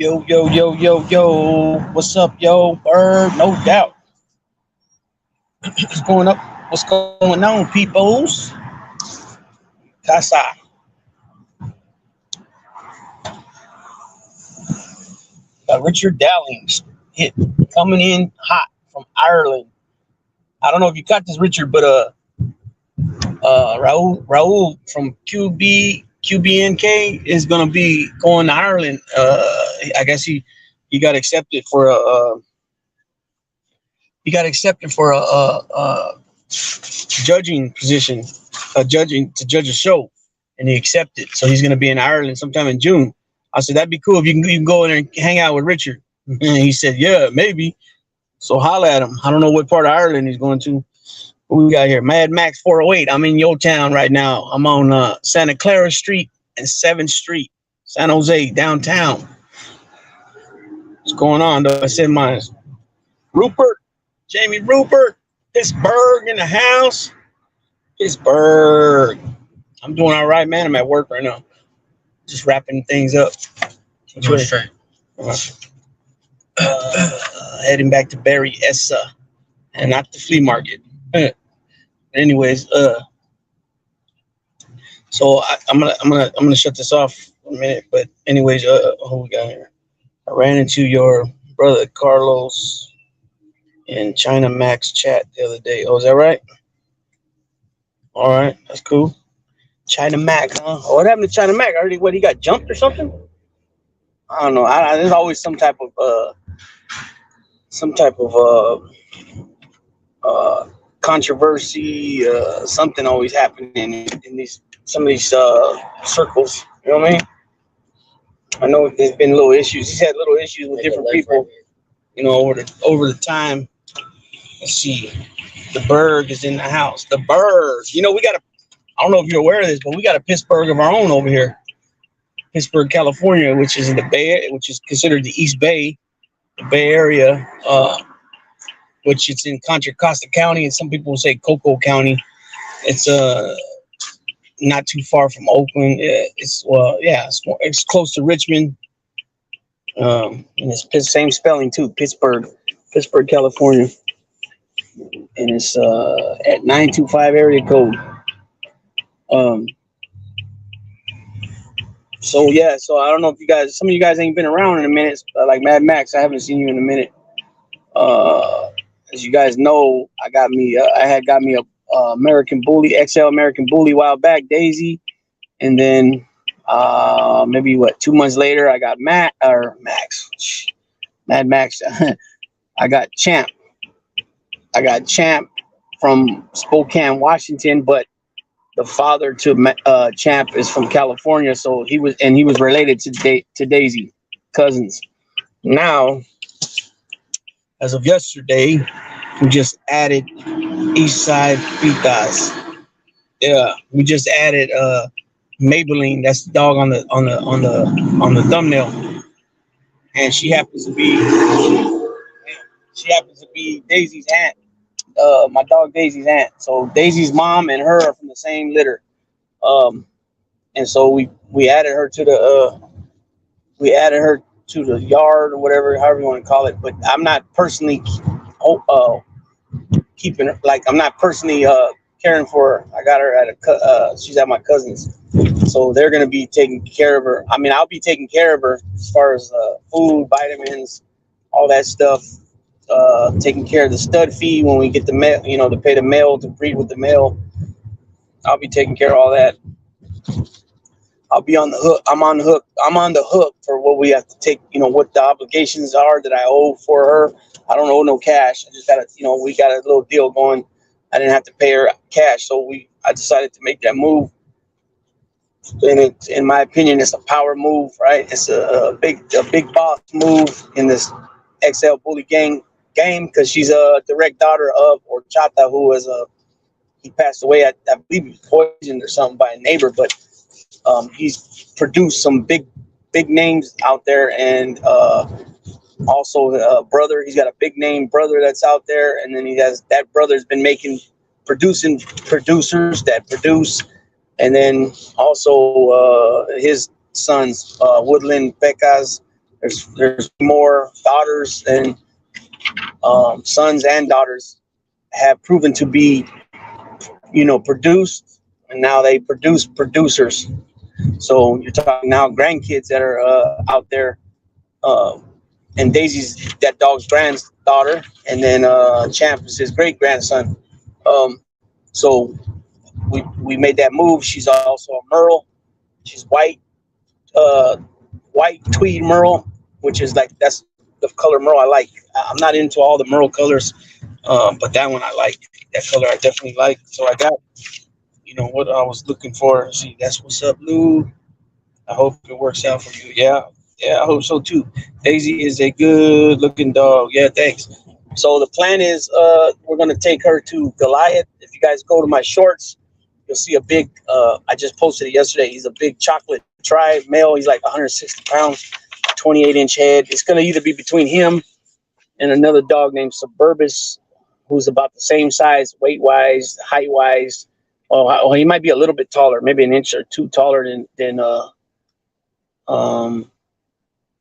Yo, yo, yo, yo, yo. What's up, yo? Bird, no doubt. What's going up? What's going on, peoples? Casa. Got Richard Dowlings hit coming in hot from Ireland. I don't know if you caught this, Richard, but Raul from QBNK is gonna be going to Ireland. I guess he got accepted for a judging position, to judge a show, and he accepted. So he's gonna be in Ireland sometime in June. I said that'd be cool if you can go in there and hang out with Richard. And he said, yeah, maybe. So holla at him. I don't know what part of Ireland he's going to. What we got here? Mad Max 408. I'm in your town right now. I'm on Santa Clara Street and 7th Street, San Jose, downtown. What's going on, though? I said mine. Rupert, Jamie Rupert, Pittsburgh in the house. Pittsburgh. I'm doing all right, man. I'm at work right now. Just wrapping things up. Doing straight. Heading back to Barry Essa and not the flea market. Anyways, so I'm gonna shut this off for a minute. But anyways, who we got here? I ran into your brother Carlos in China Max chat the other day. Oh, is that right? All right, that's cool. China Mac, huh? Oh, what happened to China Mac? Already, what, he got jumped or something? I don't know. There's always some type of controversy, something always happening in some of these circles. You know what I mean? I know there's been little issues. He's had little issues with different people, you know, over the time. Let's see. The Berg is in the house. The Berg. You know, I don't know if you're aware of this, but we got a Pittsburgh of our own over here. Pittsburgh, California, which is in the Bay, which is considered the East Bay, the Bay Area, which it's in Contra Costa County, and some people say Cocoa County. It's not too far from Oakland. It's close to Richmond. And it's the same spelling too, Pittsburgh, California, and it's at 925 area code. So I don't know if some of you guys ain't been around in a minute, like Mad Max. I haven't seen you in a minute. As you guys know, I had got me a American Bully, XL American Bully a while back, Daisy, and then maybe 2 months later, I got Mad Max. I got Champ. From Spokane, Washington, but the father to Champ is from California, so he was related to Daisy, cousins. Now, as of yesterday, we just added East Side Pitas. Yeah, we just added Maybelline. That's the dog on the thumbnail, and she happens to be Daisy's aunt. My dog Daisy's aunt. So Daisy's mom and her are from the same litter. And so we added her to the yard or whatever, however you want to call it. But I'm not personally keeping her, like I'm not personally caring for her. I got her at she's at my cousin's. So they're gonna be taking care of her. I mean, I'll be taking care of her as far as food, vitamins, all that stuff. Taking care of the stud fee when we get the mail, to pay the mail to breed with the mail. I'll be taking care of all that. I'll be on the hook. I'm on the hook for what we have to take, what the obligations are that I owe for her. I don't owe no cash. I just got we got a little deal going. I didn't have to pay her cash. So I decided to make that move. And in my opinion, it's a power move, right? It's a big boss move in this XL Bully game because she's a direct daughter of Horchata, who was he passed away. I believe he was poisoned or something by a neighbor, but he's produced some big names out there, and also a brother. He's got a big name brother that's out there, and then that brother's been producing producers that produce, and then also his sons, Woodland Pecas There's more daughters and sons and daughters have proven to be, produced, and now they produce producers. So you're talking now grandkids that are out there, uh, and Daisy's that dog's granddaughter, and then Champ is his great grandson. So we made that move. She's also a Merle. She's uh, white tweed Merle, which is like that's the color Merle I like. I'm not into all the Merle colors, but that one I like. That color I definitely like. So I got, what I was looking for. See, that's what's up, Lou. I hope it works out for you. Yeah, I hope so too. Daisy is a good looking dog. Yeah, thanks. So the plan is we're gonna take her to Goliath. If you guys go to my shorts, you'll see a big I just posted it yesterday. He's a big chocolate tri male. He's like 160 pounds, 28-inch head. It's gonna either be between him and another dog named Suburbus, who's about the same size, weight wise, height wise. Oh, he might be a little bit taller, maybe an inch or two taller than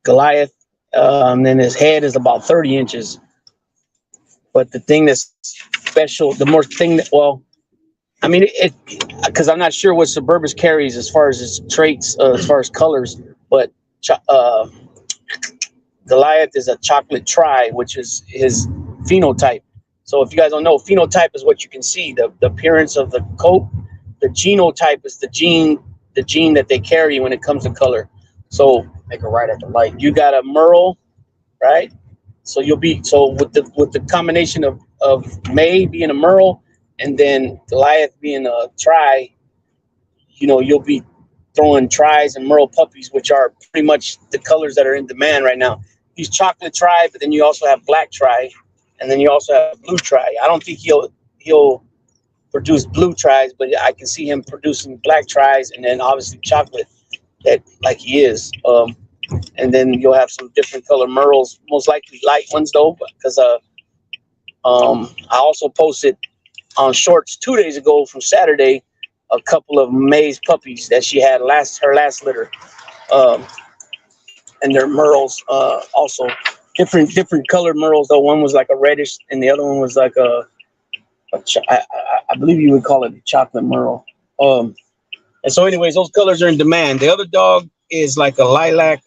Goliath. Then his head is about 30 inches. But the thing that's special, the more thing that, well, I mean, because I'm not sure what Suburbus carries as far as his traits, as far as colors, but Goliath is a chocolate tri, which is his phenotype. So if you guys don't know, phenotype is what you can see, the appearance of the coat. The genotype is the gene that they carry when it comes to color. So make it right at the light. You got a Merle, right? So with the combination of May being a Merle and then Goliath being a tri, you'll be throwing tris and Merle puppies, which are pretty much the colors that are in demand right now. He's chocolate tri, but then you also have black tri, and then you also have blue tri. I don't think he'll produce blue tris, but I can see him producing black tris, and then obviously chocolate, that like he is. And then you'll have some different color Merles, most likely light ones though, because I also posted on shorts 2 days ago from Saturday a couple of May's puppies that she had her last litter, and they're Merles, also different colored Merles though. One was like a reddish, and the other one was like I believe you would call it a chocolate Merle. And so, anyways, those colors are in demand. The other dog is like a lilac.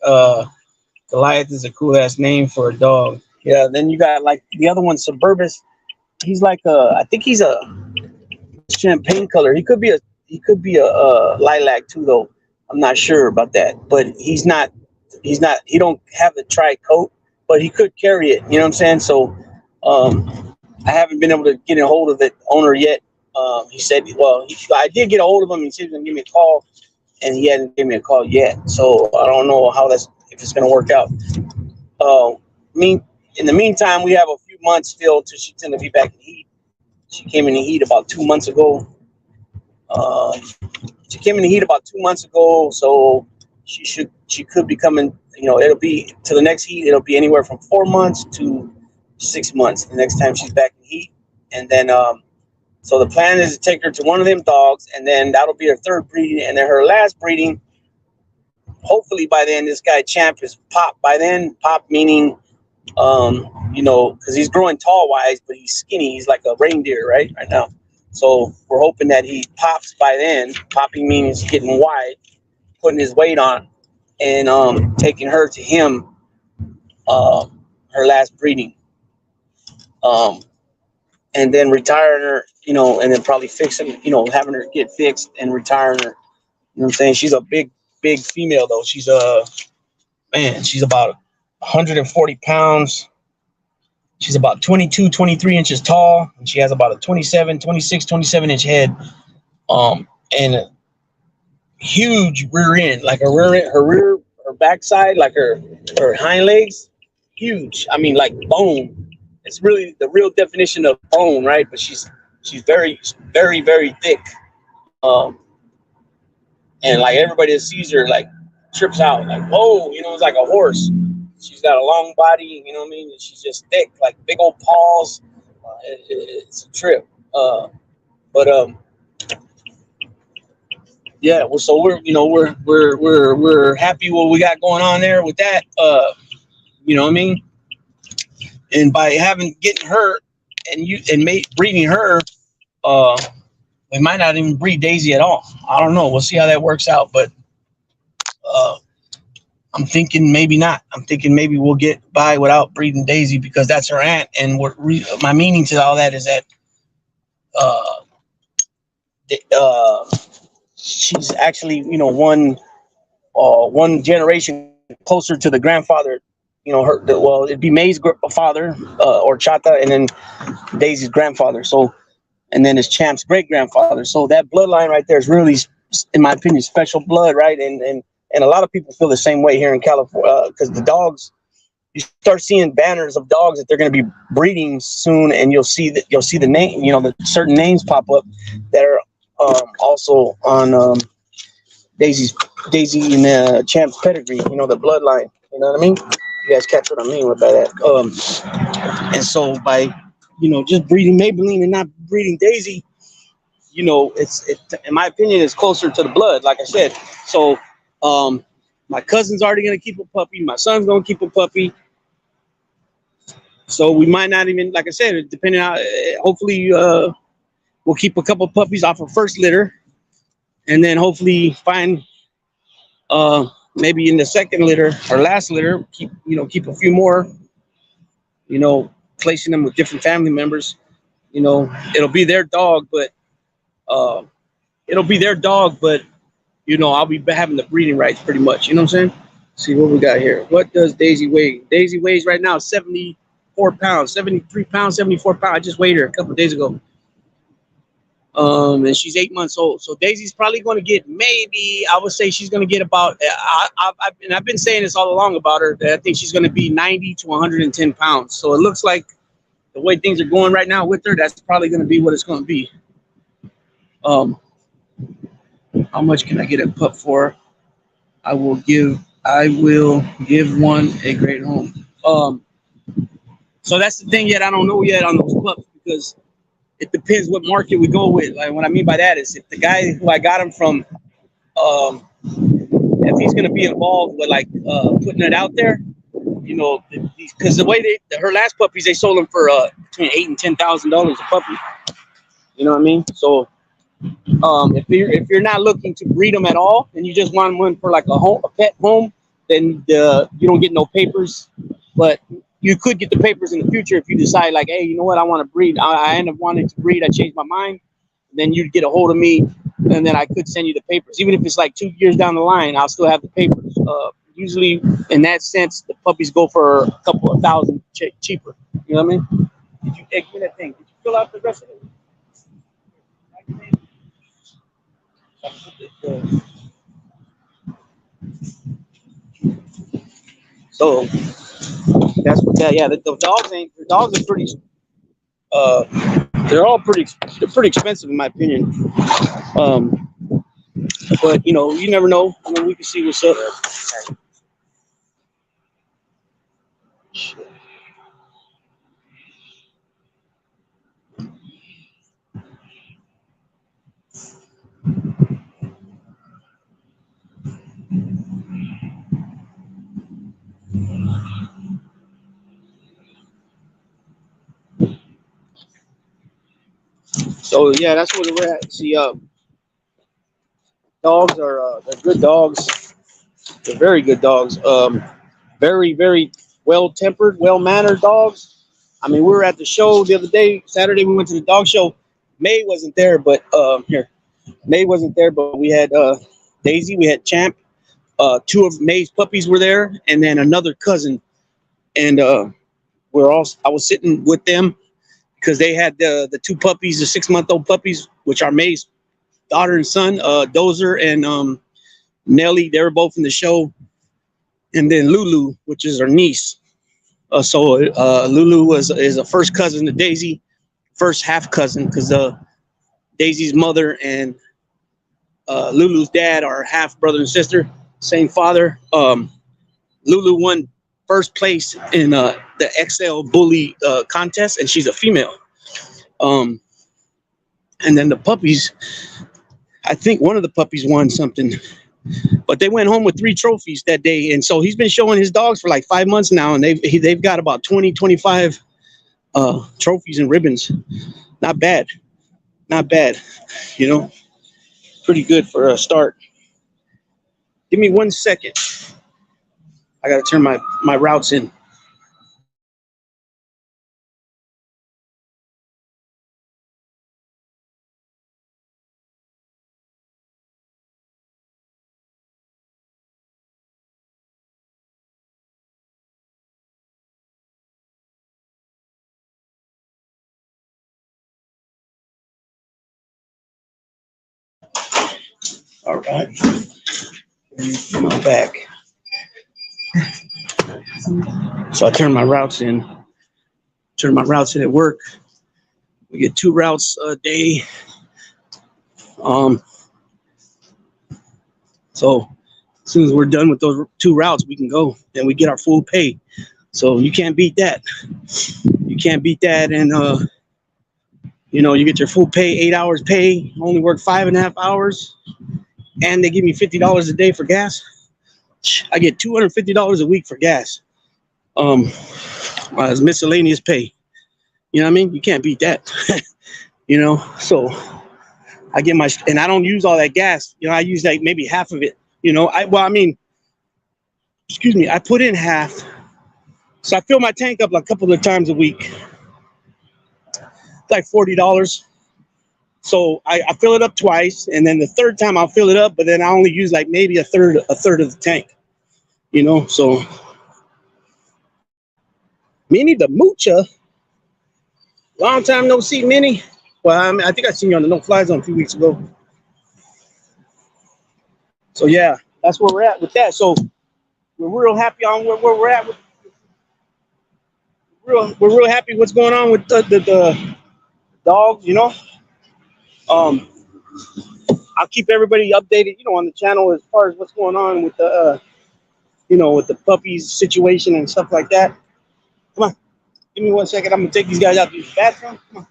Goliath is a cool ass name for a dog. Yeah. Then you got like the other one, Suburbus. He's like I think he's a champagne color. He could be a lilac too, though. I'm not sure about that, but he's not. He don't have the tri coat, but he could carry it. You know what I'm saying? So, I haven't been able to get a hold of the owner yet. He said, I did get a hold of him. He said he was gonna give me a call, and he hasn't given me a call yet. So I don't know if it's gonna work out. In the meantime, we have a few months still till she's gonna be back in heat. She came in the heat about 2 months ago. So she could be coming. It'll be to the next heat. It'll be anywhere from 4 months to 6 months. The next time she's back in heat, and then so the plan is to take her to one of them dogs, and then that'll be her third breeding, and then her last breeding. Hopefully by then, this guy Champ is pop. By then, pop meaning, because he's growing tall wise, but he's skinny. He's like a reindeer, right now. So we're hoping that he pops by then. Popping means getting wide, putting his weight on, and taking her to him, her last breeding. And then retiring her, and then probably fixing, having her get fixed and retiring her. You know what I'm saying? She's a big female though. She's she's about 140 pounds. She's about 22, 23 inches tall, and she has about a 27 inch head. And a huge rear end, like her backside, like her hind legs, huge. I mean, like bone. It's really the real definition of bone, right? But she's very, very, very thick. And like everybody that sees her like trips out, like, whoa, it's like a horse. She's got a long body, you know what I mean? And she's just thick, like big old paws. It's a trip. Yeah. Well, so we're happy what we got going on there with that. You know what I mean? And by getting her and breeding her, we might not even breed Daisy at all. I don't know. We'll see how that works out. But I'm thinking maybe not. I'm thinking maybe we'll get by without breeding Daisy because that's her aunt. And my meaning to all that is that she's actually, one generation closer to the grandfather. It'd be May's father, Horchata, and then Daisy's grandfather. So, and then it's Champ's great grandfather. So that bloodline right there is really, in my opinion, special blood, right? And a lot of people feel the same way here in California because the dogs, you start seeing banners of dogs that they're going to be breeding soon, and you'll see the name, the certain names pop up that are also on Daisy and Champ's pedigree, the bloodline. You know what I mean? You guys catch what I mean by that. And so by just breeding Maybelline and not breeding Daisy, it's in my opinion, it's closer to the blood, like I said. So my cousin's already gonna keep a puppy. My son's gonna keep a puppy. So we might not even, like I said, depending on, hopefully we'll keep a couple puppies off of first litter, and then hopefully find maybe in the second litter or last litter, keep a few more, placing them with different family members. It'll be their dog, but I'll be having the breeding rights pretty much. You know what I'm saying? See what we got here. What does Daisy weigh? Daisy weighs right now 74 pounds, 73 pounds, 74 pounds. I just weighed her a couple of days ago. And she's 8 months old. So Daisy's probably going to get, maybe, I would say she's going to get about, and I've been saying this all along about her, that I think she's going to be 90 to 110 pounds. So it looks like the way things are going right now with her, that's probably going to be what it's going to be. How much can I get a pup for? I will give one a great home. So that's the thing yet. I don't know yet on those pups because it depends what market we go with. Like what I mean by that is if the guy who I got him from, if he's going to be involved with like putting it out there, because the way her last puppies, they sold them for between $8,000 and $10,000 a puppy. You know what I mean? So if you're not looking to breed them at all and you just want one for like a pet home, then you don't get no papers. But you could get the papers in the future if you decide like, hey, you know what, I want to breed. I end up wanting to breed. I changed my mind. Then you'd get a hold of me, and then I could send you the papers. Even if it's like 2 years down the line, I'll still have the papers. Usually, in that sense, the puppies go for a couple of thousand cheaper. You know what I mean? Give me that thing. Did you fill out the rest of it? So that's what that. Yeah, the dogs are pretty. They're pretty expensive in my opinion. But you never know. I mean, we can see what's up. So yeah, that's where we're at. See, dogs are they're good dogs. They're very good dogs. Very, very well-tempered, well-mannered dogs. I mean, we were at the show the other day, Saturday. We went to the dog show. May wasn't there, but May wasn't there, but we had Daisy, we had Champ. Two of May's puppies were there, and then another cousin. And I was sitting with them because they had the two puppies, the 6-month-old puppies, which are May's daughter and son, Dozer and Nelly. They were both in the show. And then Lulu, which is her niece. So Lulu is a first cousin to Daisy, first half cousin, because Daisy's mother and Lulu's dad are half brother and sister, same father. Lulu won first place in the XL Bully contest, and she's a female. And then the puppies, I think one of the puppies won something. But they went home with 3 trophies that day. And so he's been showing his dogs for like 5 months now. And they've got about 20, 25 trophies and ribbons. Not bad. Not bad. You know, pretty good for a start. Give me 1 second. I got to turn my routes in. All right. I'm back. So I turn my routes in. Turn my routes in at work. We get 2 routes a day. So as soon as we're done with those 2 routes, we can go and we get our full pay. So you can't beat that. You can't beat that. And you know, you get your full pay, 8 hours pay. Only work 5.5 hours, and they give me $50 a day for gas. I get $250 a week for gas. As miscellaneous pay. You know what I mean? You can't beat that. You know, so I get my, and I don't use all that gas. You know, I use like maybe half of it. You know, I put in half. So I fill my tank up like a couple of times a week. It's like $40. So I fill it up twice, and then the third time I'll fill it up, but then I only use like maybe a third of the tank. You know, so Minnie the Moocher. Long time no see, Minnie. Well, I think I seen you on the NoFlyZone a few weeks ago. So yeah, that's where we're at with that. So we're real happy on where we're at. We're real happy what's going on with the dogs. You know, I'll keep everybody updated. You know, on the channel as far as what's going on with the you know, with the puppies situation and stuff like that. Come on, give me 1 second. I'm gonna take these guys out to the bathroom. Come on.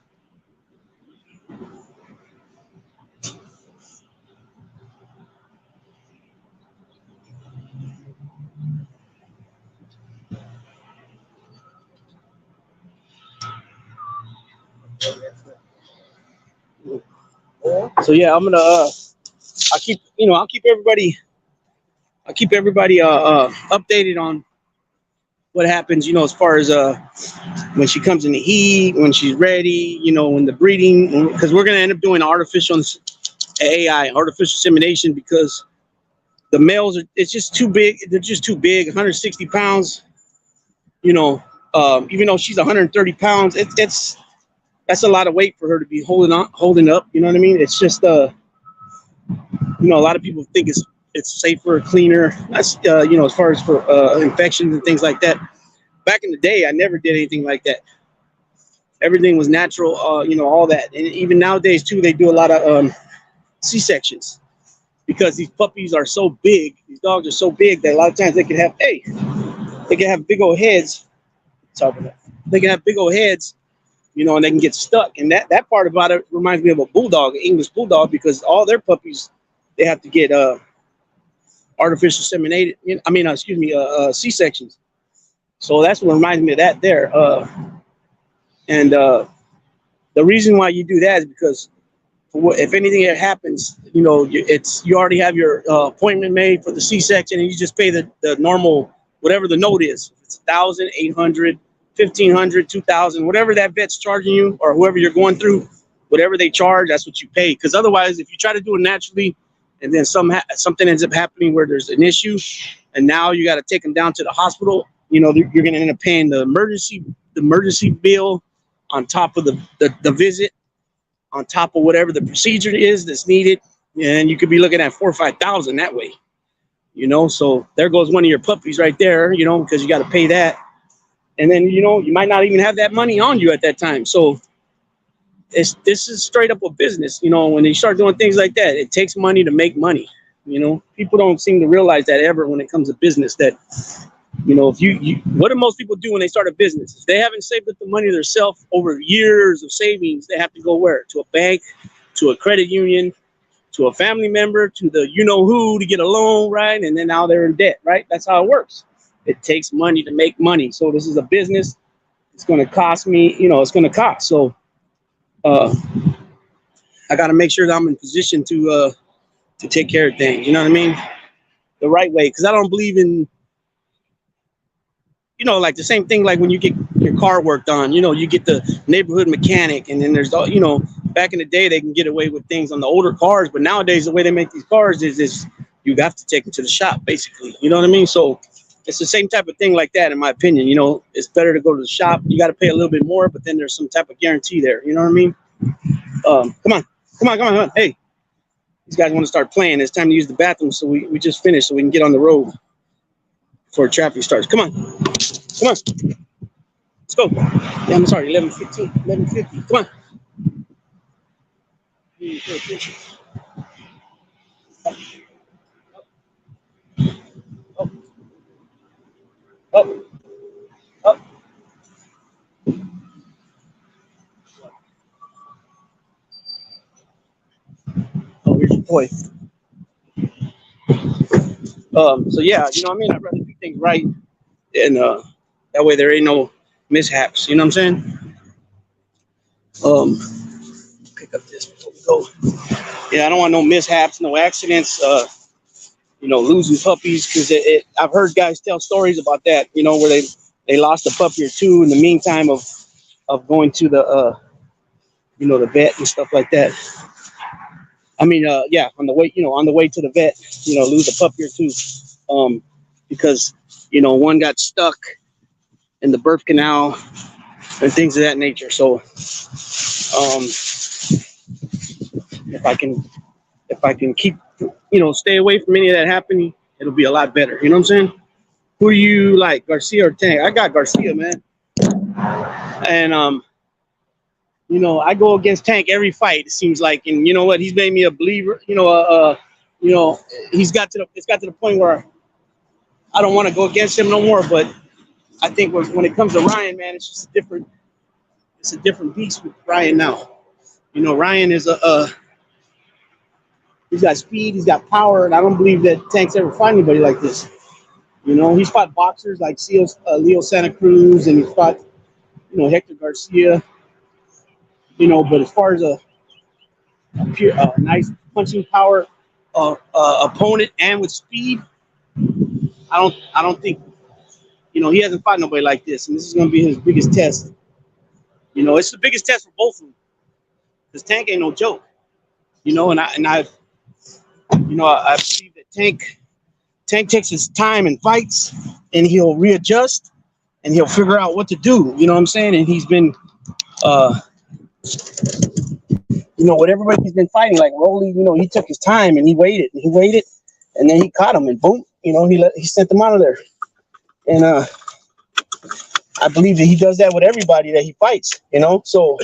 So yeah, I'm gonna I'll keep everybody updated on what happens, you know, as far as when she comes in the heat, when she's ready, you know, when the breeding, because we're gonna end up doing artificial insemination, because the males are, it's just too big. They're just too big. 160 pounds, you know, even though she's 130 pounds, that's a lot of weight for her to be holding up. You know what I mean? It's just you know, a lot of people think it's safer, cleaner. That's you know, as far as for infections and things like that. Back in the day, I never did anything like that. Everything was natural, you know, all that. And even nowadays too, they do a lot of C-sections, because these puppies are so big. These dogs are so big that a lot of times they can have big old heads. They can have big old heads, you know, and they can get stuck. And that part about it reminds me of a bulldog, an English bulldog, because all their puppies, they have to get artificial inseminated. C-sections. So that's what reminds me of that there. And the reason why you do that is because if anything happens, you know, you already have your appointment made for the C-section, and you just pay the normal, whatever the note is. It's $1,000, $800, $1,500, $2,000, whatever that vet's charging you, or whoever you're going through, whatever they charge, that's what you pay. Because otherwise, if you try to do it naturally, and then something ends up happening where there's an issue, and now you got to take them down to the hospital, you know, you're going to end up paying the emergency bill on top of the visit, on top of whatever the procedure is that's needed, and you could be looking at $4,000 or $5,000 that way. You know, so there goes one of your puppies right there, you know, because you got to pay that. And then, you know, you might not even have that money on you at that time. So this is straight up a business. You know, when they start doing things like that, it takes money to make money. You know, people don't seem to realize that ever when it comes to business, that, you know, what do most people do when they start a business? If they haven't saved up the money themselves over years of savings, they have to go where? To a bank, to a credit union, to a family member, to the you know who to get a loan, right? And then now they're in debt, right? That's how it works. It takes money to make money. So this is a business. It's going to cost me, you know, it's going to cost. So I got to make sure that I'm in position to take care of things. You know what I mean? The right way, because I don't believe in, you know, like the same thing like when you get your car worked on, you know, you get the neighborhood mechanic, and then there's, you know, back in the day they can get away with things on the older cars, but nowadays the way they make these cars is you have to take them to the shop, basically. You know what I mean? So it's the same type of thing like that, in my opinion. You know, it's better to go to the shop. You got to pay a little bit more, but then there's some type of guarantee there. You know what I mean? Come on. Hey, these guys want to start playing. It's time to use the bathroom, so we just finished so we can get on the road before traffic starts. Come on. Let's go. Yeah, I'm sorry, 11:50. Come on. Pay attention. Up. Oh, here's your toy. So yeah, you know what I mean? I'd rather do things right, and that way there ain't no mishaps. You know what I'm saying? Pick up this before we go. Yeah, I don't want no mishaps, no accidents. You know, losing puppies, because I've heard guys tell stories about that. You know, where they lost a puppy or two in the meantime of going to the you know, the vet and stuff like that. I mean, yeah, on the way to the vet, you know, lose a puppy or two, because you know one got stuck in the birth canal and things of that nature. So, if I can keep, you know, stay away from any of that happening, it'll be a lot better. You know what I'm saying? Who do you like, Garcia or Tank? I got Garcia, man, and you know, I go against Tank every fight. It seems like, and you know what? He's made me a believer. You know, it's got to the point where I don't want to go against him no more. But I think when it comes to Ryan, man, it's just a different beast with Ryan now. You know, Ryan is he's got speed, he's got power, and I don't believe that Tank's ever fought anybody like this. You know, he's fought boxers like Leo Santa Cruz, and he's fought, you know, Hector Garcia. You know, but as far as a pure, nice punching power opponent and with speed, I don't think, you know, he hasn't fought nobody like this, and this is going to be his biggest test. You know, it's the biggest test for both of them, because Tank ain't no joke. You know, I believe that Tank takes his time and fights, and he'll readjust, and he'll figure out what to do. You know what I'm saying? And he's been, you know, with everybody he's been fighting, like Rolly, you know, he took his time and he waited, and then he caught him, and boom, you know, he sent them out of there. And I believe that he does that with everybody that he fights, you know. So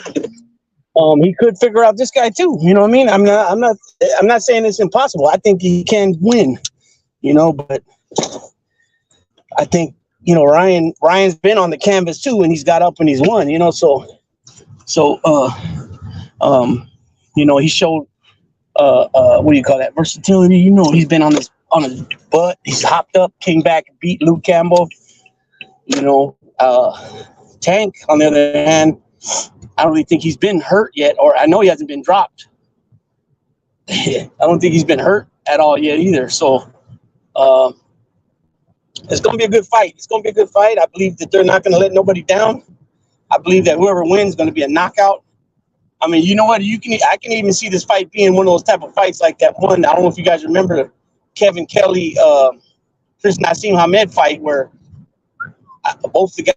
he could figure out this guy too. You know what I mean? I'm not saying it's impossible. I think he can win, you know, but I think, you know, Ryan's been on the canvas too, and he's got up and he's won, you know. So you know, he showed what do you call that, versatility. You know, he's been on his butt. He's hopped up, came back, beat Luke Campbell. You know, Tank, on the other hand, I don't really think he's been hurt yet, or I know he hasn't been dropped. I don't think he's been hurt at all yet either. So it's going to be a good fight. I believe that they're not going to let nobody down. I believe that whoever wins is going to be a knockout. I mean, you know what? I can even see this fight being one of those type of fights like that one. I don't know if you guys remember the Kevin Kelly, Chris Nassim Hamed fight, where both the guys,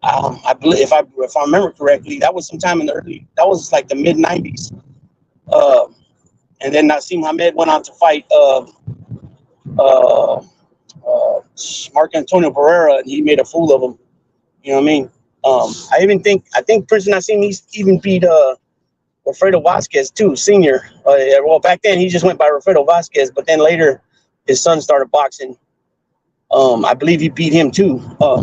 I believe, if I remember correctly, that was sometime in that was like the mid '90s. And then Nassim Hamed went on to fight Mark Antonio Barrera, and he made a fool of him. You know what I mean? I think Prince Nassim, he's even beat Alfredo Vasquez too, senior. Well, back then he just went by Alfredo Vasquez, but then later his son started boxing. I believe he beat him too. I'm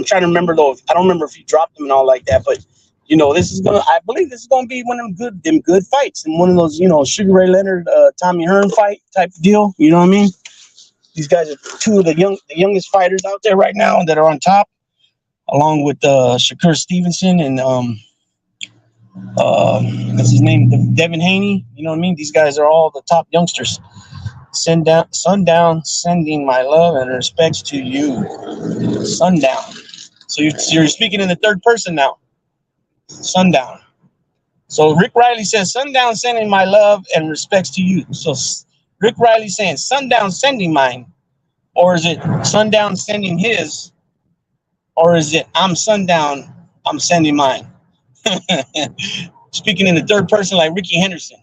trying to remember though. I don't remember if he dropped him and all like that, but this is gonna. I believe this is gonna be one of them good fights, and one of those, Sugar Ray Leonard, Tommy Hearn fight type of deal. You know what I mean? These guys are two of the youngest fighters out there right now that are on top, along with Shakur Stevenson and what's his name, Devin Haney. You know what I mean? These guys are all the top youngsters. Sundown, sending my love and respects to you. Sundown. So you're speaking in the third person now. Sundown. So Rick Riley says, Sundown, sending my love and respects to you. So Rick Riley saying, Sundown, sending mine. Or is it Sundown sending his? Or is it I'm Sundown, I'm sending mine? Speaking in the third person like Ricky Henderson.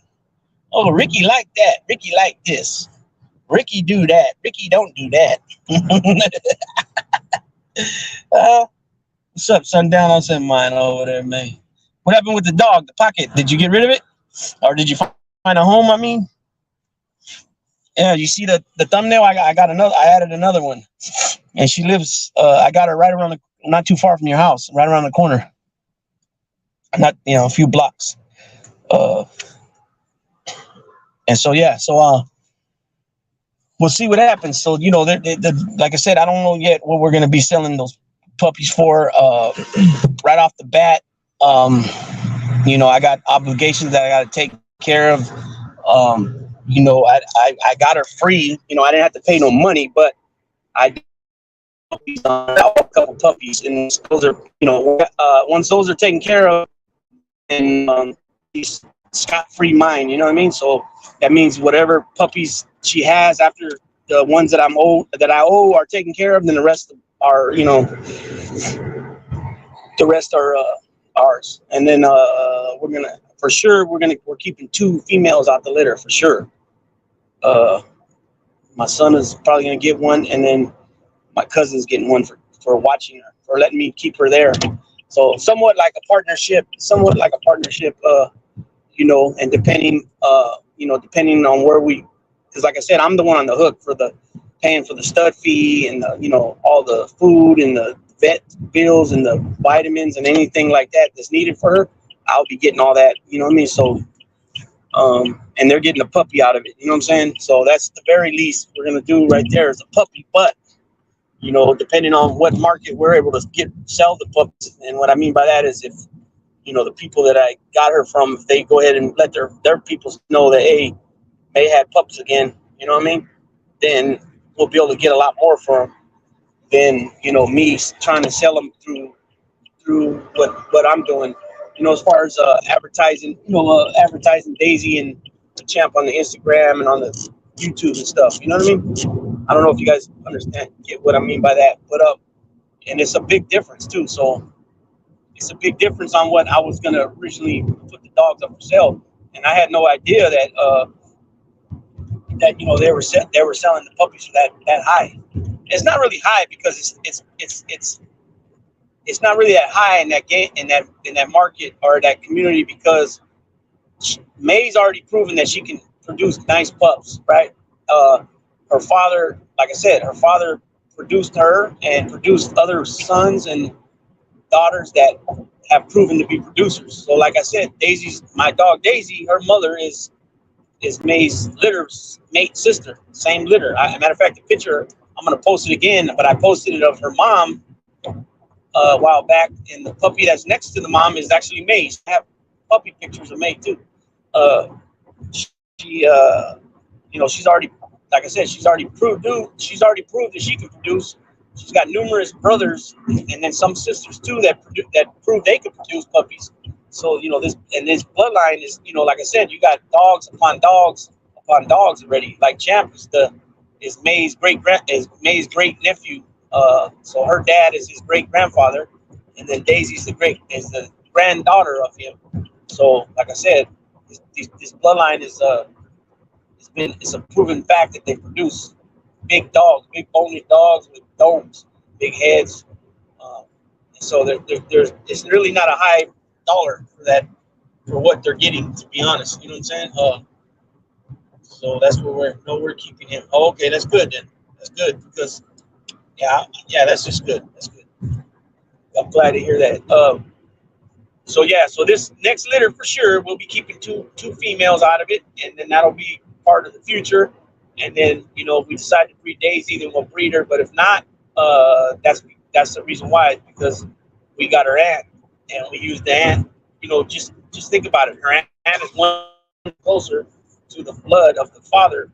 Oh, Ricky like that. Ricky like this. Ricky do that. Ricky don't do that. What's up, Sundown? I'll send mine over there, man. What happened with the dog, the pocket? Did you get rid of it? Or did you find a home, I mean? Yeah, you see the thumbnail? I got another. I added another one. And she lives, I got her right around not too far from your house, right around the corner. Not, a few blocks. And so, yeah, we'll see what happens. So, like I said, I don't know yet what we're going to be selling those puppies for right off the bat. I got obligations that I got to take care of. I got her free. I didn't have to pay no money, but I a couple puppies, and those are, once those are taken care of, and she's scot-free mine. You know what I mean? So that means whatever puppies she has after the ones that I owe are taken care of, then the rest are, the rest are ours. And then we're keeping 2 females out the litter for sure. My son is probably gonna get one, and then my cousin's getting one for watching her, for letting me keep her there. So somewhat like a partnership, and depending on where because like I said, I'm the one on the hook for paying for the stud fee and all the food and the vet bills and the vitamins and anything like that that's needed for her. I'll be getting all that, you know what I mean? So, and they're getting a puppy out of it, you know what I'm saying? So that's the very least we're going to do right there is a puppy. But, depending on what market we're able to sell the puppies. And what I mean by that is if, the people that I got her from, if they go ahead and let their people know that, hey, May had pups again, you know what I mean? Then we'll be able to get a lot more for them than, me trying to sell them through what I'm doing. As far as advertising, advertising Daisy and the Champ on the Instagram and on the YouTube and stuff. You know what I mean? I don't know if you guys get what I mean by that, but and it's a big difference too. So it's a big difference on what I was gonna originally put the dogs up for sale, and I had no idea that they were selling the puppies for that high. It's not really high because it's not really that high in that market or that community, because May's already proven that she can produce nice pups, right? Her father, like I said, produced her and produced other sons and daughters that have proven to be producers. So like I said, my dog Daisy, her mother is May's LitterMate sister, same litter. Matter of fact, the picture, I'm going to post it again, but I posted it of her mom a while back, and the puppy that's next to the mom is actually May. I have puppy pictures of May too. She's already, like I said, she's already proved that she can produce. She's got numerous brothers and then some sisters too that prove they can produce puppies. So this bloodline is, like I said, you got dogs upon dogs already. Like Champ is May's great nephew. So her dad is his great grandfather, and then Daisy's the granddaughter of him. So like I said, this bloodline is it's a proven fact that they produce big dogs, big boned dogs with domes, big heads. So there's it's really not a high dollar for what they're getting, to be honest. You know what I'm saying? So that's where we're keeping him. Oh, okay, that's good then. That's good because yeah, that's just good. That's good. I'm glad to hear that. So yeah, so this next litter for sure, we'll be keeping two females out of it, and then that'll be part of the future. And then if we decide to breed Daisy, then we'll breed her. But if not, that's the reason why, is because we got her aunt, and we use the aunt. Just think about it. Her aunt is one closer to the blood of the father.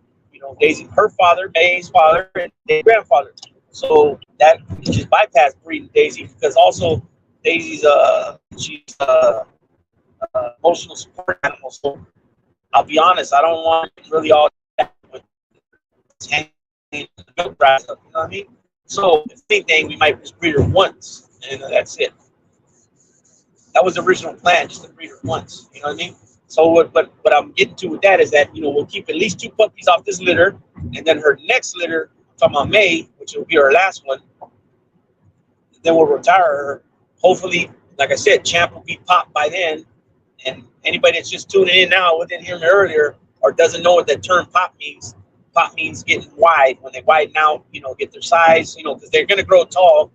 Daisy, her father, May's father, and Daisy grandfather. So that just bypass breeding Daisy, because also Daisy's she's emotional support animal. So I'll be honest, I don't want really all that with milk dries up. You know what I mean? So if anything, we might just breed her once, and that's it. That was the original plan, just to breed her once. You know what I mean? So what I'm getting to with that is that we'll keep at least 2 puppies off this litter, and then her next litter, I'm talking about May, which will be our last one. Then we'll retire her. Hopefully, like I said, Champ will be popped by then. And anybody that's just tuning in now, didn't hear me earlier, or doesn't know what that term pop means getting wide. When they widen out, get their size, because they're going to grow tall.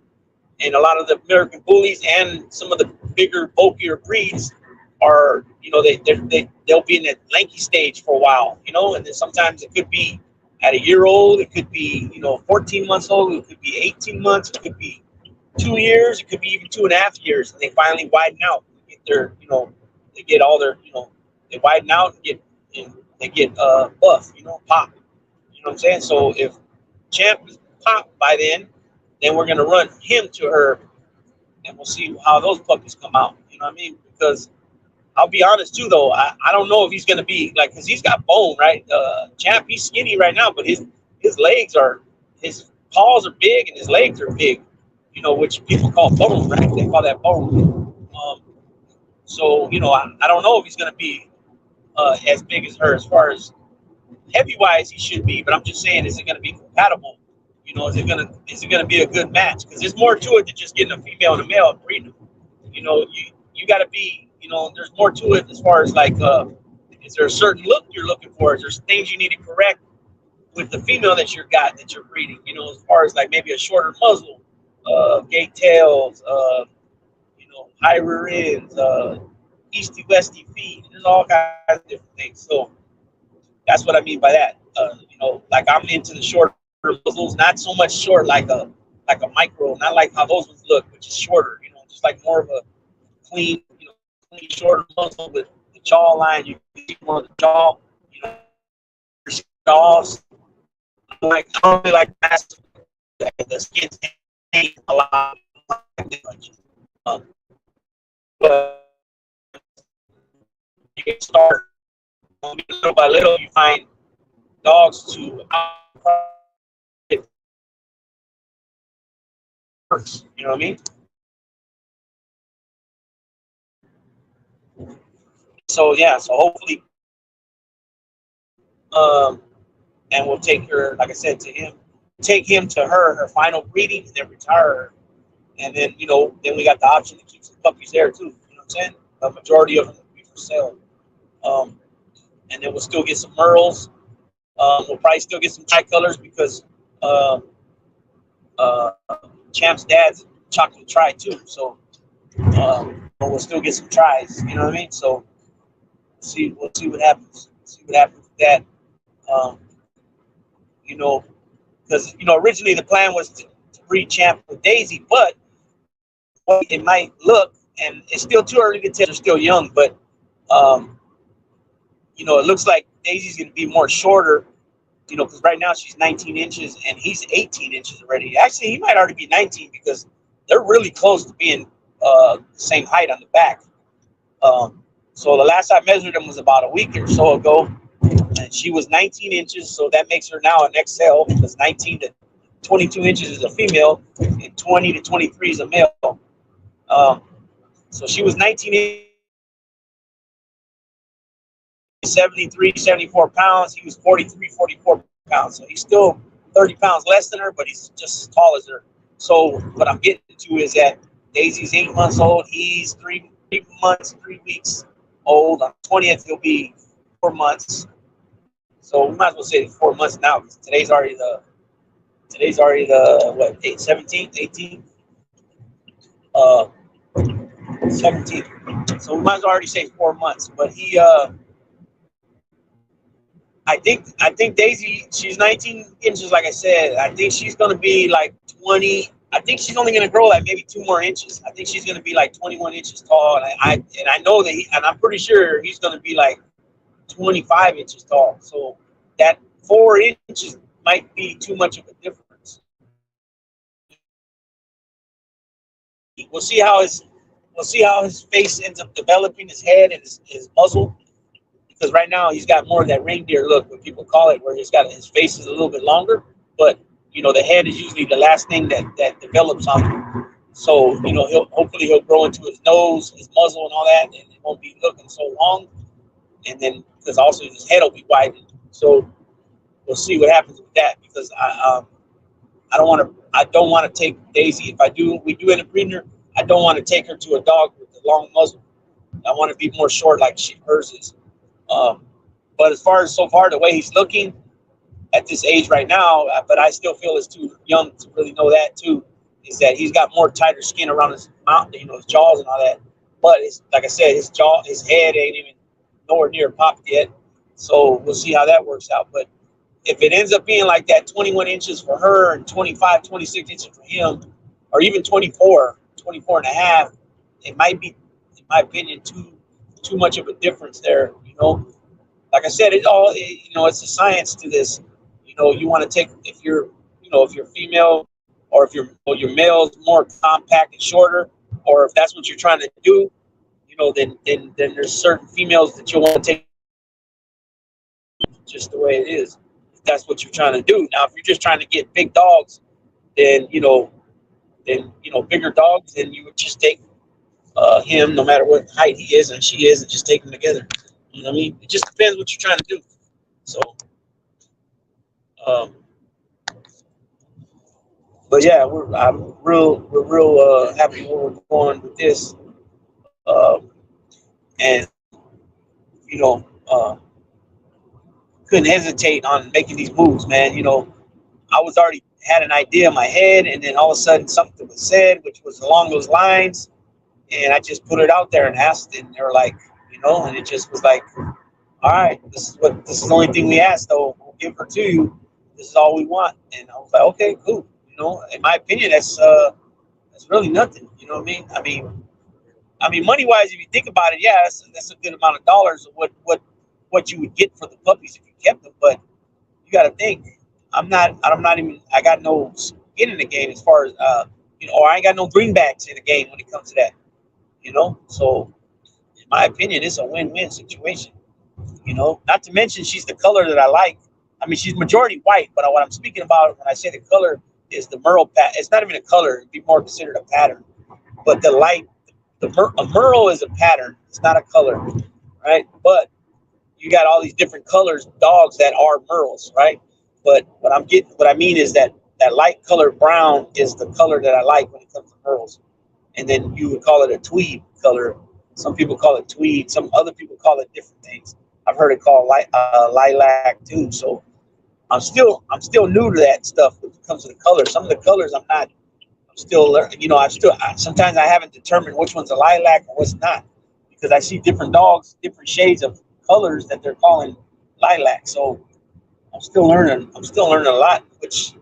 And a lot of the American bullies and some of the bigger, bulkier breeds are, they'll be in that lanky stage for a while, and then sometimes it could be at a year old, it could be, 14 months old, it could be 18 months, it could be 2 years, it could be even 2.5 years, and they finally widen out, get their, they get all their, they widen out and they get buff, pop. You know what I'm saying? So if Champ is popped by then we're gonna run him to her, and we'll see how those puppies come out. You know what I mean? Because I'll be honest too, though, I don't know if he's gonna be like, because he's got bone, right? Champ, he's skinny right now, but his his paws are big and his legs are big. Which people call bone, right? They call that bone. So I don't know if he's gonna be as big as her. As far as heavy wise, he should be, but I'm just saying, is it gonna be compatible? Is it gonna be a good match? Because there's more to it than just getting a female and a male and breeding them. You got to be, there's more to it as far as like, is there a certain look you're looking for? Is there things you need to correct with the female that you're breeding? As far as like maybe a shorter muzzle, gay tails, high rear ends, easty westy feet. There's all kinds of different things. So that's what I mean by that. Like I'm into the shorter muzzles, not so much short like a micro, not like how those ones look, which is shorter. Just like more of a clean, clean shorter muzzle with the jaw line. You can see more of the jaw, jaws. I don't really like massive. The skin's a lot. But you can start little by little. You find dogs to first. You know what I mean? So yeah, so hopefully, and we'll take her, like I said, take him to her final breeding, and then retire her. And then then we got the option to keep some puppies there too. You know what I'm saying? The majority of them will be for sale. And then we'll still get some Merles. We'll probably still get some tricolors because Champ's dad's chocolate tri too. So we'll still get some tries. You know what I mean? So we'll see what happens. See what happens with that. Because originally the plan was to breed Champ with Daisy, but it might look, and it's still too early to tell. They're still young, but it looks like Daisy's going to be more shorter. Because right now she's 19 inches and he's 18 inches already. Actually, he might already be 19 because they're really close to being the same height on the back. So the last I measured them was about a week or so ago, and she was 19 inches. So that makes her now an XL because 19 to 22 inches is a female and 20 to 23 is a male. So she was 19 inches. 73, 74 pounds. He was 43, 44 pounds. So he's still 30 pounds less than her, but he's just as tall as her. So what I'm getting to is that Daisy's 8 months old. He's 3 months, 3 weeks old. On the 20th, he'll be 4 months. So we might as well say 4 months now because today's already the what, 17th, 18th? 17th. So we might as well already say 4 months. But he, I think Daisy, she's 19 inches, like I said. I think she's gonna be like 20. I think she's only gonna grow like maybe 2 more inches. I think she's gonna be like 21 inches tall, and I know that and I'm pretty sure he's gonna be like 25 inches tall. So that 4 inches might be too much of a difference. We'll see how his face ends up developing, his head and his muzzle. Because right now he's got more of that reindeer look, what people call it, where his face is a little bit longer, but the head is usually the last thing that develops on him. So hopefully he'll grow into his nose, his muzzle, and all that, and it won't be looking so long. And then because also his head will be widened. So we'll see what happens with that. Because I don't want to take Daisy. If we do end up breeding her, I don't want to take her to a dog with a long muzzle. I want to be more short like hers is. But as far as so far the way he's looking at this age right now, but I still feel it's too young to really know that too, is that he's got more tighter skin around his mouth, his jaws and all that. But it's like I said, his head ain't even nowhere near popped yet. So we'll see how that works out. But if it ends up being like that 21 inches for her and 25, 26 inches for him, or even 24 and a half, it might be, in my opinion, too much of a difference there. Like I said, it's a science to this. You want to take, if you're female, or if your male's more compact and shorter, or if that's what you're trying to do, then there's certain females that you'll want to take just the way it is. If that's what you're trying to do. Now, if you're just trying to get big dogs, then bigger dogs, then you would just take him, no matter what height he is and she is, and just take them together. You know what I mean? It just depends what you're trying to do. So, but yeah, we're real happy where we're going with this, and couldn't hesitate on making these moves, man. I was already had an idea in my head, and then all of a sudden something was said, which was along those lines, and I just put it out there and asked, and they were like, and it just was like, all right, this is the only thing we asked, though. We'll give her to you. This is all we want. And I was like, okay, cool. In my opinion, that's really nothing. You know what I mean? I mean, money wise, if you think about it, yeah, that's a good amount of dollars of what you would get for the puppies if you kept them. But you got to think, I got no skin in the game as far as or I ain't got no greenbacks in the game when it comes to that. So in my opinion, it's a win-win situation. Not to mention she's the color that I like. I mean, she's majority white, but what I'm speaking about when I say the color is the merle pattern. It's not even a color; it'd be more considered a pattern. But a merle is a pattern. It's not a color, right? But you got all these different colors of dogs that are merles, right? But what I mean is that light colored brown is the color that I like when it comes to merles. And then you would call it a tweed color. Some people call it tweed. Some other people call it different things. I've heard it called lilac too. So I'm still new to that stuff when it comes to the colors. Some of the colors I'm still learning. Sometimes I haven't determined which one's a lilac or what's not, because I see different dogs, different shades of colors that they're calling lilac. So I'm still learning a lot, which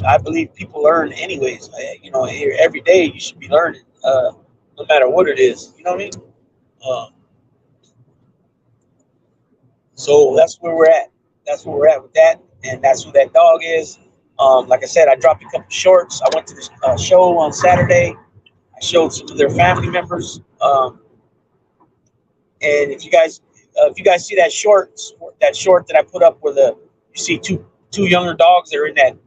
I believe people learn anyways. Every day you should be learning, no matter what it is. You know what I mean? So that's where we're at. That's where we're at with that, and that's who that dog is. Like I said, I dropped a couple shorts. I went to this show on Saturday. I showed some of their family members. And if you guys see that short that I put up, where you see two younger dogs that are in that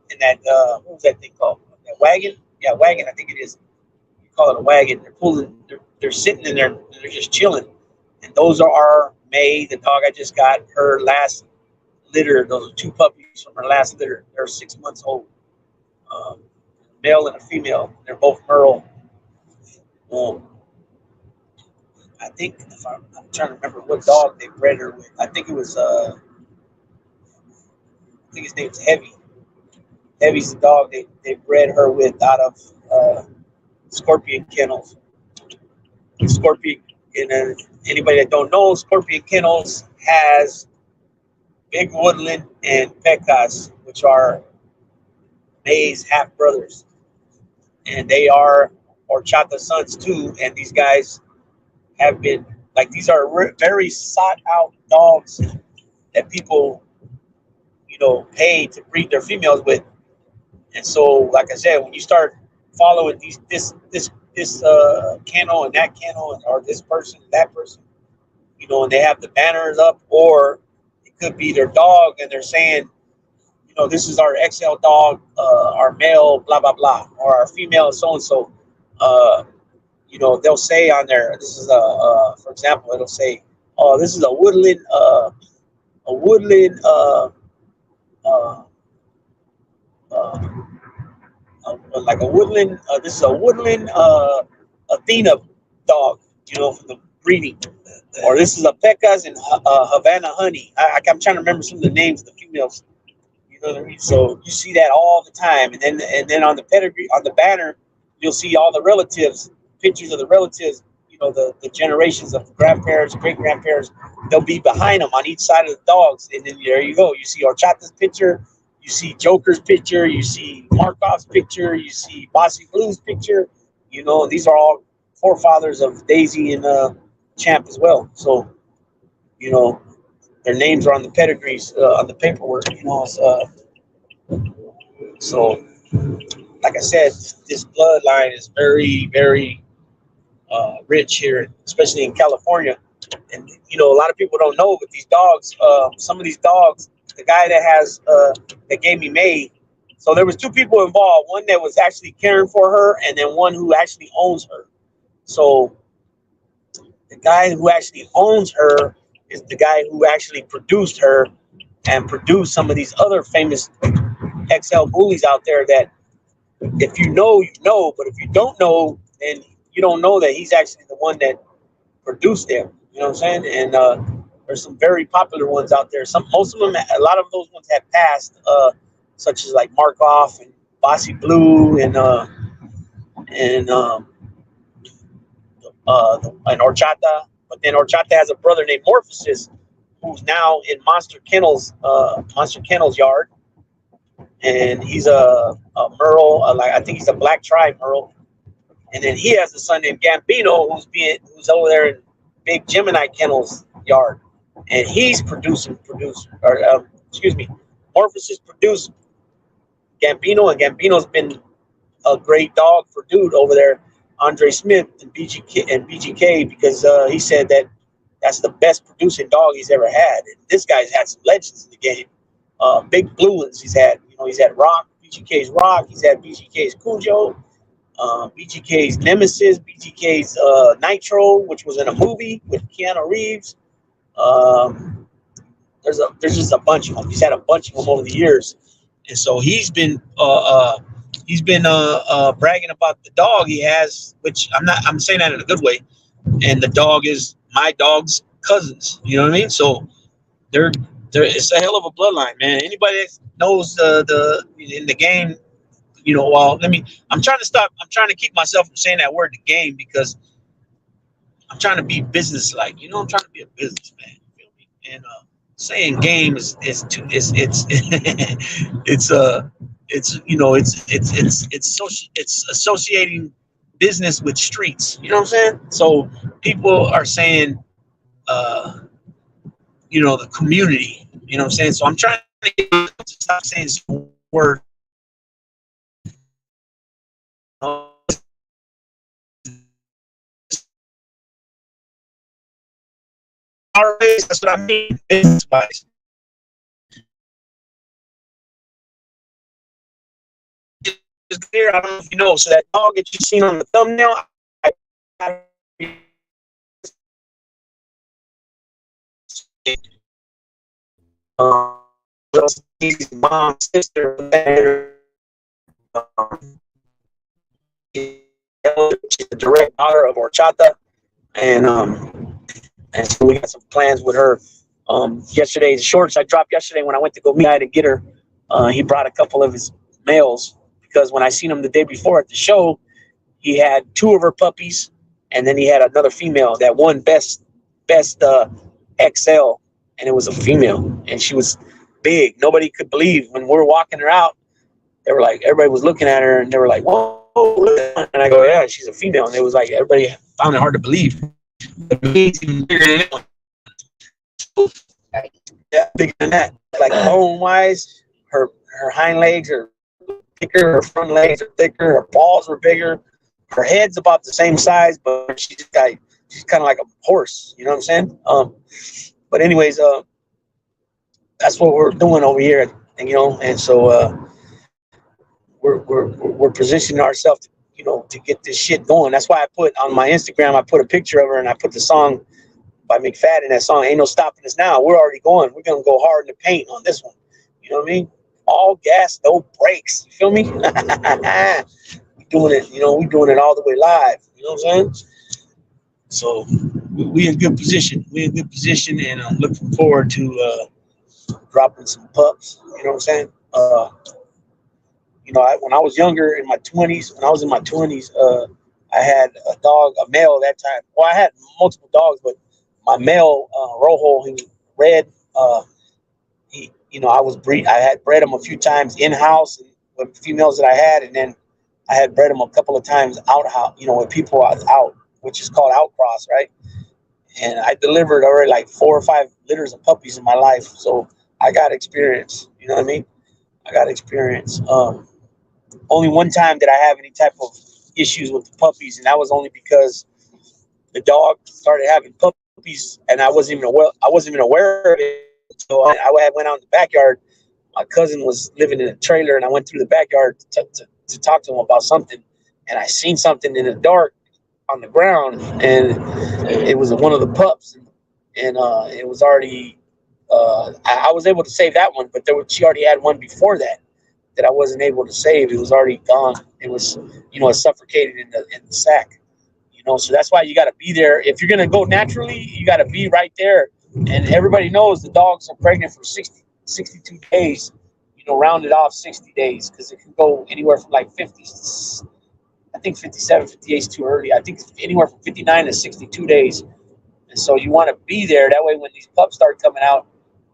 what was that thing called? That wagon? Yeah, wagon. I think it is. You call it a wagon. They're sitting in there. And they're just chilling. And those are May, the dog I just got, her last litter. Those are two puppies from her last litter. They're 6 months old. Male and a female. They're both merle. I think I'm trying to remember what dog they bred her with. I think it was I think his name's Heavy. Heavy's the dog they bred her with out of Scorpion Kennels. Scorpion, and anybody that don't know, Scorpion Kennels has Bigg Woodland and Pecas, which are May's half brothers, and they are Horchata sons too. And these guys have been like, these are very sought out dogs that people, pay to breed their females with. And so, like I said, when you start following this kennel and that kennel, or this person and that person, and they have the banners up, or it could be their dog, and they're saying, this is our XL dog, our male, blah blah blah, or our female, so and so. They'll say on there, this is for example, it'll say, oh, this is a woodland, uh, like a woodland. This is a woodland Athena dog, for the breeding. Or this is a Pecas and Havana Honey. I'm trying to remember some of the names of the females. You know what I mean? So you see that all the time, and then on the pedigree, on the banner, you'll see all the relatives, pictures of the relatives. The generations of grandparents, great grandparents. They'll be behind them on each side of the dogs, and then there you go. You see Horchata's picture. You see Joker's picture, you see Markov's picture, you see Bossy Blue's picture. These are all forefathers of Daisy and Champ as well. So, their names are on the pedigrees, on the paperwork. So, like I said, this bloodline is very, very rich here, especially in California. And a lot of people don't know, but these dogs, some of these dogs, the guy that gave me May. So there was two people involved. One that was actually caring for her, and then one who actually owns her. So the guy who actually owns her is the guy who actually produced her and produced some of these other famous XL bullies out there that, if you know, you know, but if you don't know, then you don't know that he's actually the one that produced them. You know what I'm saying? And there's some very popular ones out there. Most of them, a lot of those ones have passed, such as like Markov and Bossy Blue and Horchata. But then Horchata has a brother named Morphosis, who's now in Monster Kennel's yard, and he's a Merle. I think he's a Black Tribe Merle. And then he has a son named Gambino, who's over there in Big Gemini Kennel's yard. And he's Morphosis produced Gambino, and Gambino's been a great dog for dude over there, Andre Smith and BGK, because he said that that's the best producing dog he's ever had. And this guy's had some legends in the game. Big blue ones he's had. He's had Rock, BGK's Rock, he's had BGK's Cujo, BGK's Nemesis, BGK's Nitro, which was in a movie with Keanu Reeves. There's just a bunch of them. He's had a bunch of them over the years, and so he's been bragging about the dog he has, which I'm saying that in a good way. And the dog is my dog's cousins. You know what I mean? So it's a hell of a bloodline, man. Anybody that knows the in the game, I'm trying to keep myself from saying that word, the game, because I'm trying to be business-like. I'm trying to be a businessman. You feel me? And saying game is associating business with streets. You know what I'm saying? So people are saying, the community. You know what I'm saying? So I'm trying to stop saying this word. That's what I mean, business-wise. It's clear. I don't know if you know. So that dog that you've seen on the thumbnail, his mom, sister, she's the direct daughter of Horchata, and so we got some plans with her. Yesterday's shorts I dropped yesterday when I went to go meet her to get her. He brought a couple of his males, because when I seen him the day before at the show, he had 2 of her puppies, and then he had another female that won best XL, and it was a female, and she was big. Nobody could believe when we were walking her out. They were like, everybody was looking at her, and they were like, "Whoa!" And I go, "Yeah, she's a female." And it was like everybody found it hard to believe. But it's even bigger than that one. Yeah, bigger than that. Like bone wise, her hind legs are thicker, her front legs are thicker, her paws were bigger, her head's about the same size, but she's kind of like a horse. You know what I'm saying? But anyways, that's what we're doing over here, and and so we're positioning ourselves, to get this shit going. That's why I put on my Instagram, I put a picture of her, and I put the song by McFadden. That song, "Ain't No Stopping Us Now." We're already going. We're gonna go hard in the paint on this one. You know what I mean? All gas, no brakes. You feel me? We're doing it. We're doing it all the way live. You know what I'm saying? So we in good position. We're in good position, and I'm looking forward to dropping some pups. You know what I'm saying? When I was younger, in my 20s, I had a dog, a male that time. Well, I had multiple dogs, but my male, Rojo, he was red. I had bred him a few times in-house with females that I had, and then I had bred him a couple of times out-house, with people out, which is called outcross, right? And I delivered already like 4 or 5 litters of puppies in my life, so I got experience. You know what I mean? I got experience. Only one time did I have any type of issues with the puppies, and that was only because the dog started having puppies, and I wasn't even aware of it. So I went out in the backyard. My cousin was living in a trailer, and I went through the backyard to talk to him about something, and I seen something in the dark on the ground, and it was one of the pups, and it was already. I was able to save that one, but she already had one before that I wasn't able to save. It was already gone. It was, it suffocated in the sack. So that's why you got to be there. If you're gonna go naturally, you got to be right there. And everybody knows the dogs are pregnant for 62 days. Rounded off 60 days, because it can go anywhere from like 50. I think 57, 58 is too early. I think anywhere from 59 to 62 days. And so you want to be there. That way, when these pups start coming out,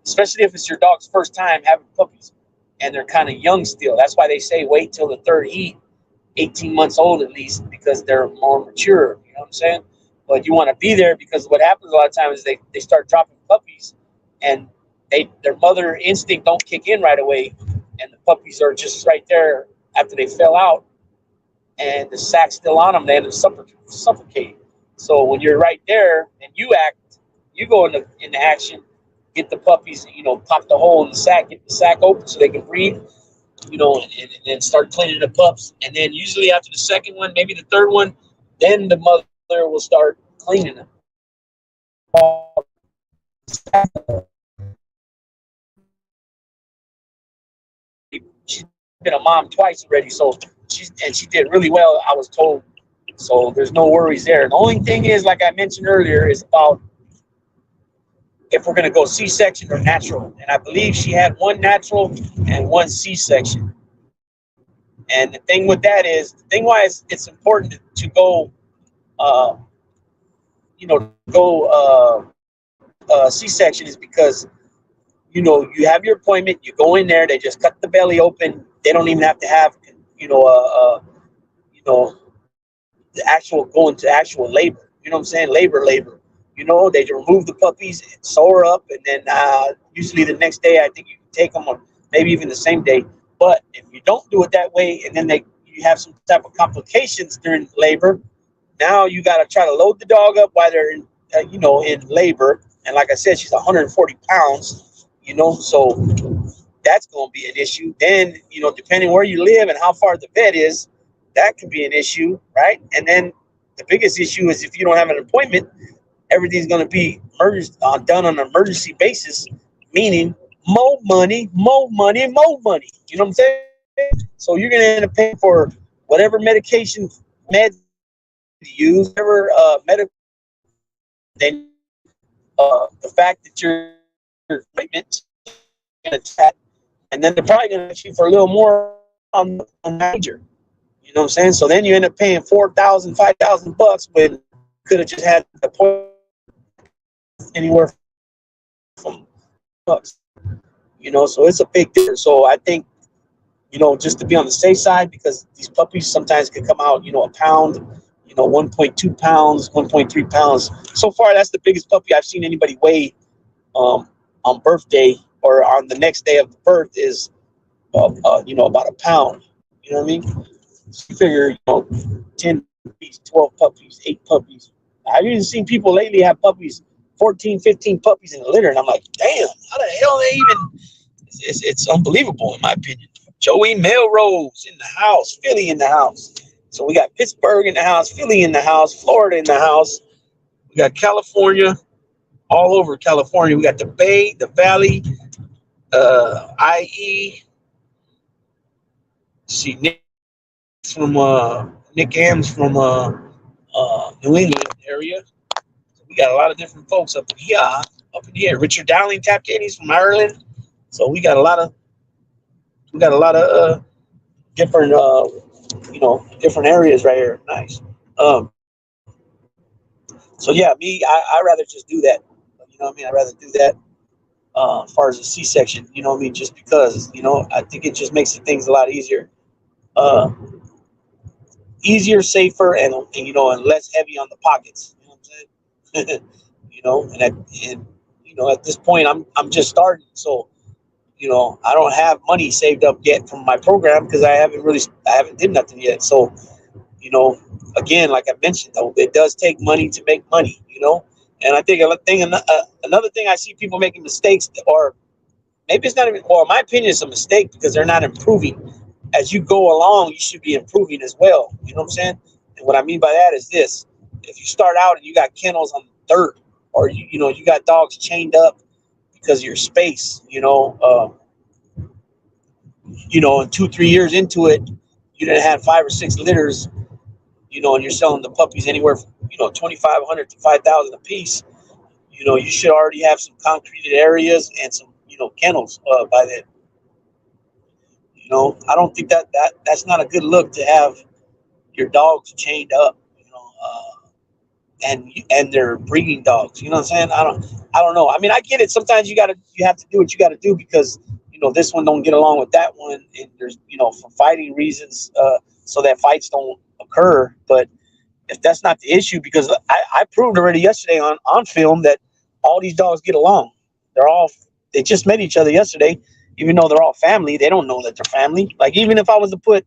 especially if it's your dog's first time having puppies, and they're kind of young still. That's why they say wait till the 3rd heat, 18 months old at least, because they're more mature. You know what I'm saying? But you want to be there, because what happens a lot of times is they start dropping puppies, and their mother instinct don't kick in right away, and the puppies are just right there after they fell out, and the sack's still on them. They end up suffocating. So when you're right there and you go into action, get the puppies, pop the hole in the sack, get the sack open so they can breathe, and then start cleaning the pups. And then usually after the second one, maybe the third one, then the mother will start cleaning them. She's been a mom twice already, so she did really well, I was told. So there's no worries there. The only thing is, like I mentioned earlier, is about if we're going to go C-section or natural. And I believe she had 1 natural and 1 C-section. And the thing with that is, the thing why it's important to go, C-section is because, you have your appointment, you go in there, they just cut the belly open. They don't even have to have, the actual going to actual labor. You know what I'm saying? Labor. They remove the puppies, sew her up, and then usually the next day, I think you can take them, or maybe even the same day. But if you don't do it that way, and then you have some type of complications during labor, now you got to try to load the dog up while they're in, in labor. And like I said, she's 140 pounds, so that's going to be an issue. Then, depending where you live and how far the vet is, that could be an issue, right? And then the biggest issue is if you don't have an appointment, everything's going to be done on an emergency basis, meaning more money. You know what I'm saying? So you're going to end up paying for whatever meds you use, whatever then the fact that your appointment, and then they're probably going to ask you for a little more on major. You know what I'm saying? So then you end up paying 4,000, 5,000 bucks when could have just had the point anywhere from bucks. You know, so it's a big difference. So I think, you know, just to be on the safe side, because these puppies sometimes can come out, you know, a pound, you know, 1.2 pounds, 1.3 pounds. So far, that's the biggest puppy I've seen anybody weigh on birthday or on the next day of the birth is, you know, about a pound. You know what I mean? So you figure, you know, 10 puppies, 12 puppies, 8 puppies. I've even seen people lately have puppies, 14, 15 puppies in a litter. And I'm like, damn, how the hell they even, it's unbelievable in my opinion. Joey Melrose in the house, Philly in the house. So we got Pittsburgh in the house, Philly in the house, Florida in the house. We got California, all over California. We got the Bay, the Valley, IE. See, Nick Am's from New England area. So we got a lot of different folks up in here, Richard Dowling tapped in. He's from Ireland. So we got a lot of different you know, different areas right here. Nice. So yeah, me, I rather just do that. You know what I mean? I'd rather do that as far as a C-section. You know what I mean? Just because, you know, I think it just makes things a lot easier. Easier, safer, and you know, and less heavy on the pockets. You know what I'm saying? You know, and you know, at this point, I'm just starting, so you know, I don't have money saved up yet from my program because I haven't did nothing yet. So you know, again, like I mentioned, though, it does take money to make money. You know, and I think another thing I see people making mistakes, or maybe it's not even, or in my opinion, it's a mistake because they're not improving. As you go along, you should be improving as well. You know what I'm saying? And what I mean by that is this: if you start out and you got kennels on dirt, or you know, you got dogs chained up because of your space, and 2-3 years into it, you didn't have 5 or 6 litters, you know, and you're selling the puppies anywhere from, you know, 2,500 to 5,000 a piece. You know, you should already have some concreted areas and some, you know, kennels by then. You know, I don't think that's not a good look to have your dogs chained up, you know, and they're breeding dogs. You know what I'm saying? I don't know. I mean, I get it. Sometimes you have to do what you got to do because, you know, this one don't get along with that one, and there's, you know, for fighting reasons, so that fights don't occur. But if that's not the issue, because I proved already yesterday on film that all these dogs get along. They just met each other yesterday, even though they're all family. They don't know that they're family. Like, even if I was to put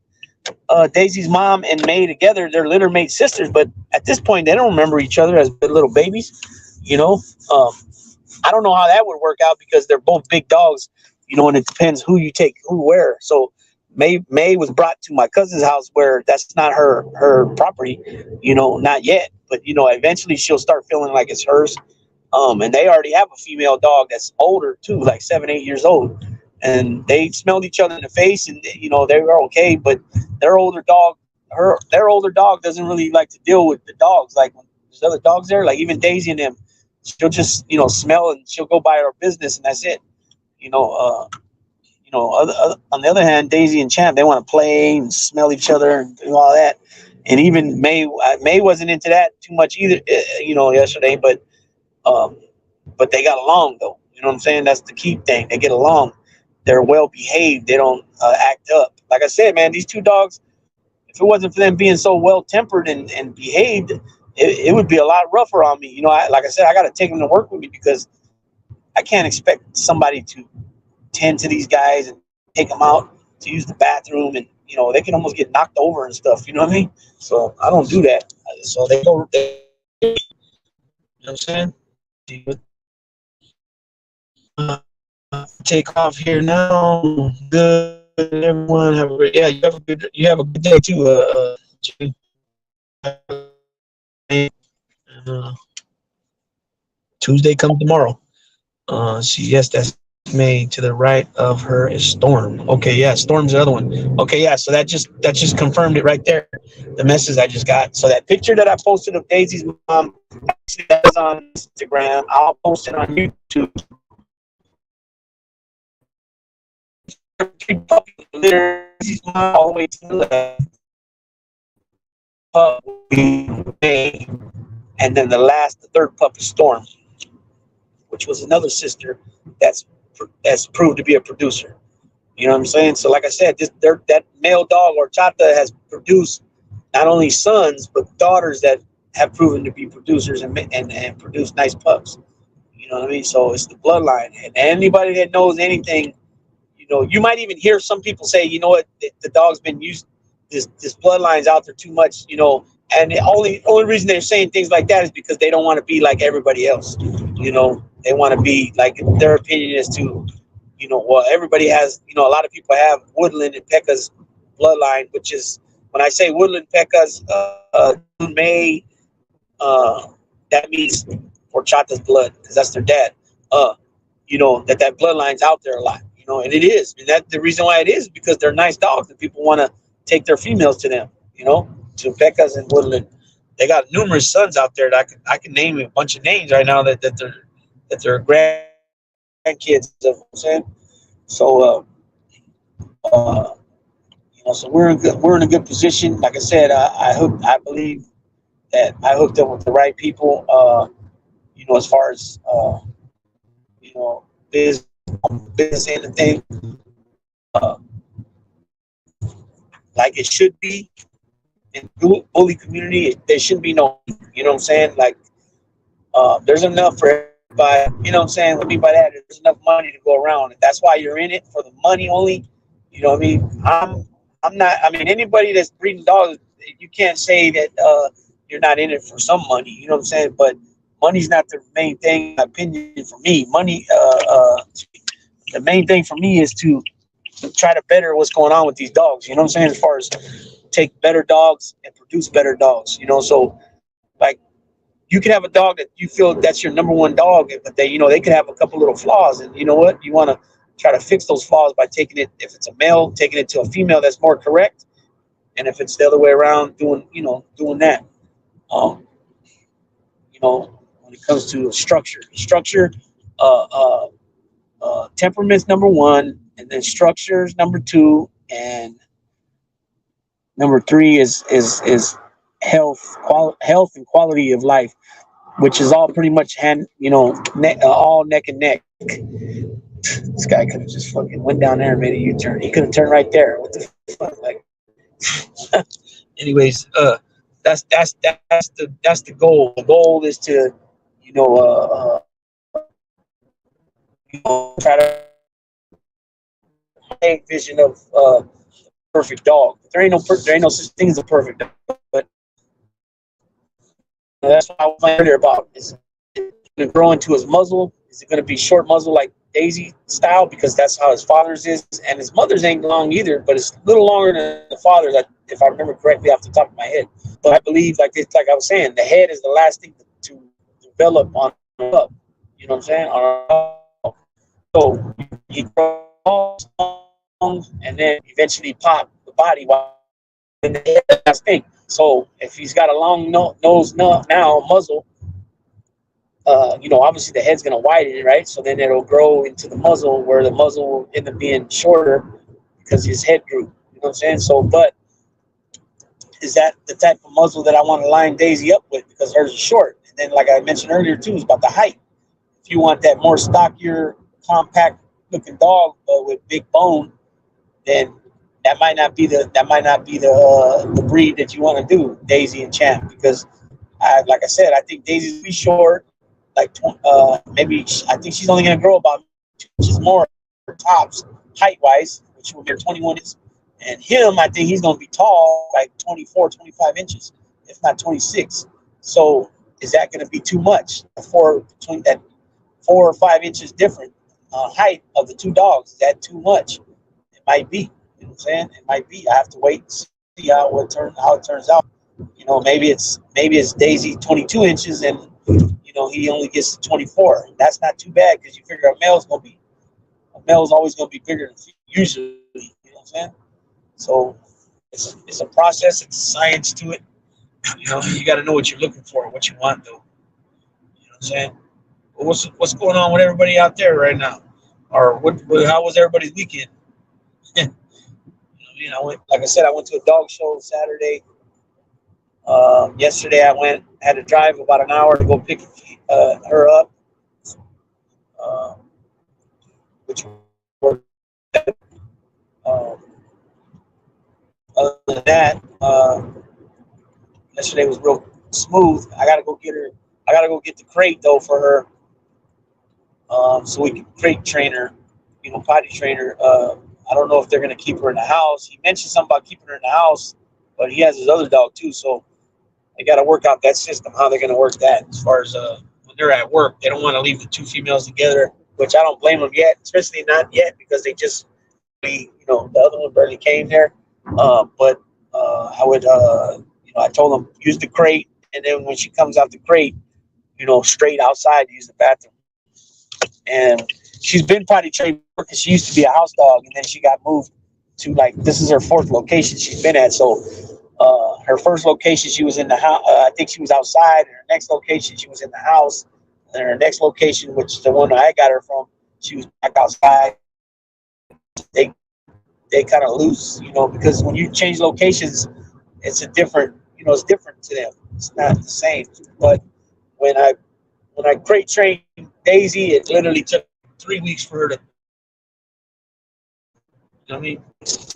Daisy's mom and May together, they're LitterMate sisters, but at this point they don't remember each other as little babies. You know, I don't know how that would work out because they're both big dogs, you know, and it depends who you take who where. So May was brought to my cousin's house where that's not her property, you know, not yet, but you know, eventually she'll start feeling like it's hers. And they already have a female dog that's older too, like 7-8 years old, and they smelled each other in the face, and you know, they were okay. But their older dog, their older dog doesn't really like to deal with the dogs. Like when there's other dogs there, like even Daisy and them, she'll just, you know, smell and she'll go by her business, and that's it. You know, on the other hand, Daisy and Champ, they want to play and smell each other and do all that. And even May wasn't into that too much either, you know, yesterday, um, but they got along though. You know what I'm saying? That's the key thing. They get along. They're well behaved. They don't act up. Like I said, man, these two dogs, if it wasn't for them being so well tempered and behaved, it would be a lot rougher on me. You know, like I said, I got to take them to work with me because I can't expect somebody to tend to these guys and take them out to use the bathroom, and you know, they can almost get knocked over and stuff. You know what I mean? So I don't do that. So they go. You know what I'm saying? Take off here now. Good, everyone. Have a great. Yeah, you have a good day too. Jimmy. Tuesday comes tomorrow. Yes, that's May. To the right of her is Storm. Okay, yeah, Storm's the other one. Okay, yeah, so that just confirmed it right there. The message I just got. So that picture that I posted of Daisy's mom, actually that's on Instagram. I'll post it on YouTube. Daisy's mom all the way to the left. pup will be May, and then the third pup is Storm, which was another sister that's that's proved to be a producer. You know what I'm saying? So, like I said, that male dog Horchata has produced not only sons but daughters that have proven to be producers and produce nice pups. You know what I mean? So it's the bloodline, and anybody that knows anything, you might even hear some people say, you know what, the dog's been used. This bloodline's out there too much, and the only reason they're saying things like that is because they don't want to be like everybody else. They want to be like, their opinion is to, well, everybody has, a lot of people have Woodland and Pekka's bloodline, which is, when I say Woodland Pekka's, May, that means Horchata's blood, because that's their dad. That bloodline's out there a lot, and it is. And that the reason why it is because they're nice dogs and people want to take their females to them, to Pekka's and Woodland. They got numerous sons out there that I can name a bunch of names right now that they're grandkids. You know what I'm saying? So so we're in a good position. Like I said, I believe that I hooked up with the right people. As far as business and the thing, uh, like it should be in the bully community. There shouldn't be no, you know what I'm saying? Like, there's enough for everybody. You know what I'm saying? What I mean by that is there's enough money to go around, and that's why you're in it for the money only. You know what I mean? I'm not. I mean, anybody that's breeding dogs, you can't say that you're not in it for some money. You know what I'm saying? But money's not the main thing. In my opinion, for me, money. The main thing for me is to try to better what's going on with these dogs. You know what I'm saying? As far as take better dogs and produce better dogs. So like, you can have a dog that you feel that's your number one dog, but they could have a couple little flaws, and you know what? You want to try to fix those flaws by taking it, if it's a male, taking it to a female that's more correct, and if it's the other way around, doing that. Um, when it comes to structure, uh, uh, temperament's number one, and then structure's number two, and number three is health and quality of life, which is all pretty much all neck and neck. This guy could have just fucking went down there and made a U-turn. He could have turned right there. What the fuck? Like, anyways, that's the goal. The goal is to, try to make vision of perfect dog. There ain't no such thing as a perfect dog. But that's what I was saying earlier about, is it going to grow into his muzzle? Is it going to be short muzzle like Daisy style, because that's how his father's is, and his mother's ain't long either, but it's a little longer than the father, that, if I remember correctly off the top of my head. But I believe, like I was saying, the head is the last thing to develop on up. You know what I'm saying? So he grows long and then eventually pop the body while in the head. That's the last thing. So if he's got a long nose now muzzle, obviously the head's going to widen, right? So then it'll grow into the muzzle, where the muzzle will end up being shorter because his head grew. You know what I'm saying? So, but is that the type of muzzle that I want to line Daisy up with? Because hers is short. And then, like I mentioned earlier too, is about the height. If you want that more stockier, compact looking dog, but with big bone, then that might not be the breed that you want to do, Daisy and Champ, because like I said, I think Daisy's gonna be short. Like maybe I think she's only going to grow about 2 inches more tops height wise, which will be 21 inches. And him, I think he's going to be tall, like 24, 25 inches, if not 26. So is that going to be too much? Between that 4 or 5 inches different height of the two dogs, is that too much? It might be. You know what I'm saying? It might be. I have to wait and see how it turns out. Maybe it's Daisy 22 inches and he only gets to 24. That's not too bad, because you figure a male's always going to be bigger than usually. You know what I'm saying? So it's a process. It's a science to it. You got to know what you're looking for, what you want, though. You know what I'm saying? But what's going on with everybody out there right now? Or how was everybody's weekend? Like I said, I went to a dog show Saturday. Yesterday I had to drive about an hour to go pick her up, uh, which worked. Um, Other than that, yesterday was real smooth. I gotta go get her. I gotta go get the crate though for her, so we can crate train her. Potty train her. I don't know if they're gonna keep her in the house. He mentioned something about keeping her in the house, but he has his other dog too, so they got to work out that system, how they're going to work that. As far as when they're at work, they don't want to leave the two females together, which I don't blame them yet, especially not yet because they just, the other one barely came there. But I would, I told them use the crate, and then when she comes out the crate, straight outside to use the bathroom. And she's been potty trained because she used to be a house dog, and then she got moved to this is her fourth location she's been at. So her first location, she was in the house. I think she was outside. And her next location, she was in the house. And her next location, which is the one I got her from, she was back outside. They kind of lose, because when you change locations, it's it's different to them. It's not the same. But when I crate trained Daisy, it literally took 3 weeks for her to,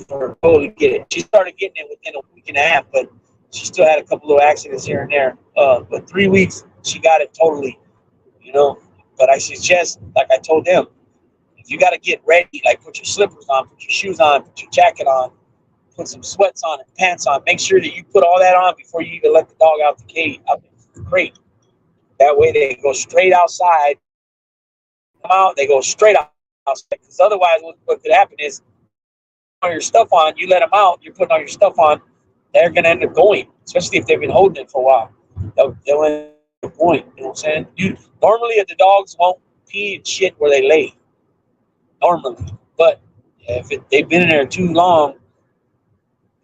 for her to get it. She started getting it within a week and a half, but she still had a couple of accidents here and there. But 3 weeks, she got it totally, But I suggest, like I told them, if you got to get ready, put your slippers on, put your shoes on, put your jacket on, put some sweats on and pants on. Make sure that you put all that on before you even let the dog out the cage, out the crate. That way they go straight outside. Come out, they go straight outside. Because otherwise, what could happen is, all your stuff on, you let them out, you're putting all your stuff on, they're going to end up going, especially if they've been holding it for a while. They'll end up going, you know what I'm saying? Normally, the dogs won't pee and shit where they lay. Normally. But if they've been in there too long,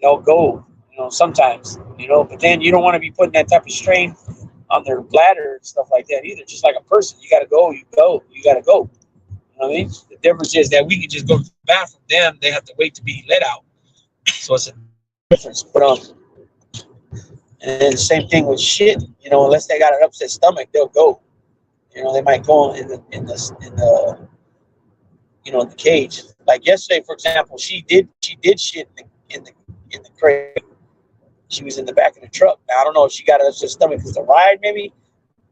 they'll go, sometimes, But then you don't want to be putting that type of strain on their bladder and stuff like that either. Just like a person, you got to go, you got to go. You know what I mean? The difference is that we can just go to the bathroom. Them, they have to wait to be let out. So it's a difference. But and then the same thing with shit. Unless they got an upset stomach, they'll go. They might go in the the cage. Like yesterday, for example, she did shit in the crate. She was in the back of the truck. Now I don't know if she got an upset stomach because the ride maybe,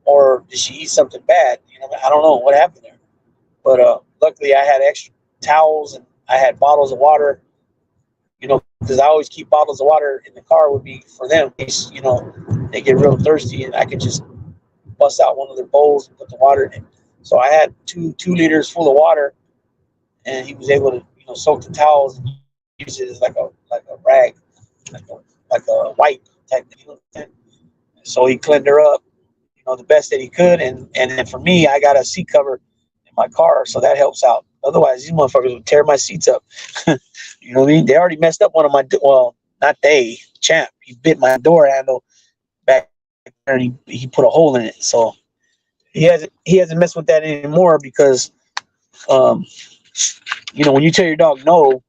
or did she eat something bad? I don't know what happened there. But luckily, I had extra towels and I had bottles of water. Because I always keep bottles of water in the car with me for them. In case, they get real thirsty, and I could just bust out one of their bowls and put the water in it. So I had 2 liters full of water, and he was able to, soak the towels and use it as like a rag, like a wipe type thing. So he cleaned her up, the best that he could, and then for me, I got a seat cover in my car, so that helps out. Otherwise, these motherfuckers would tear my seats up. You know what I mean? They already messed up one of my, not they, Champ. He bit my door handle back there, and he put a hole in it. So he hasn't messed with that anymore because, when you tell your dog no,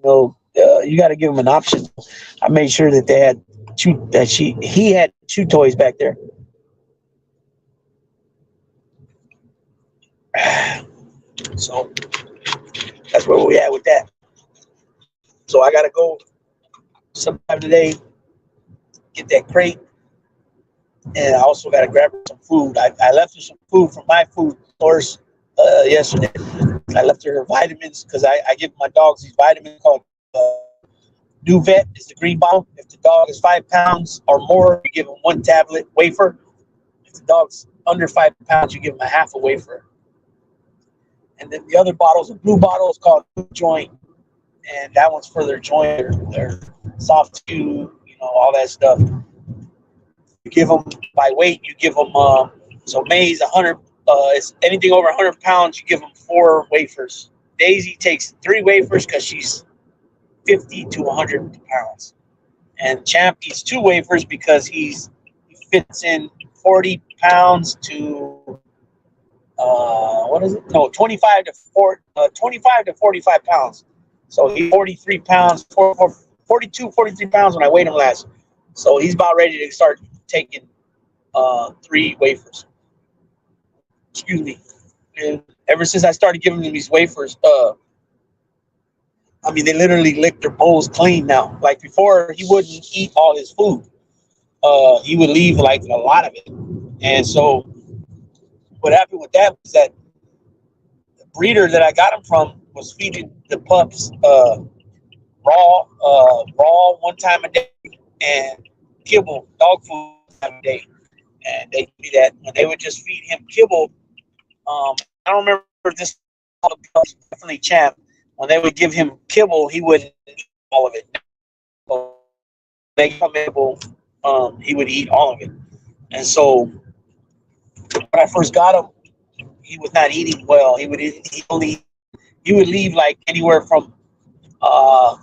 you got to give him an option. I made sure that he had chew toys back there. So that's where we at with that. So I gotta go sometime today, get that crate, and I also gotta grab some food. I left her some food from my food source yesterday. I left her vitamins because I give my dogs these vitamins called New Vet. Is the green bottle. If the dog is 5 pounds or more, you give them 1 tablet wafer. If the dog's under 5 pounds, you give them a half a wafer. And then the other bottle's a blue bottle. It's called Joint. And that one's for their joint, their soft chew, all that stuff. You give them by weight. You give them so May's 100. It's anything over 100 pounds. You give them 4 wafers. Daisy takes 3 wafers because she's 50 to 100 pounds, and Champ eats 2 wafers because he fits in 40 pounds to 25 to 45 pounds. So he's 43 pounds, 42, 43 pounds when I weighed him last. So he's about ready to start taking 3 wafers. Excuse me. And ever since I started giving him these wafers, I mean, they literally lick their bowls clean now. Like before, he wouldn't eat all his food. He would leave like a lot of it. And so what happened with that was that the breeder that I got him from was feeding the pups raw 1 time a day and kibble, dog food 1 time a day. And they told me that when they would just feed him kibble, I don't remember if this was definitely Champ. When they would give him kibble, he wouldn't eat all of it. So they gave him kibble, he would eat all of it. And so when I first got him, he was not eating well. He would leave like anywhere from uh,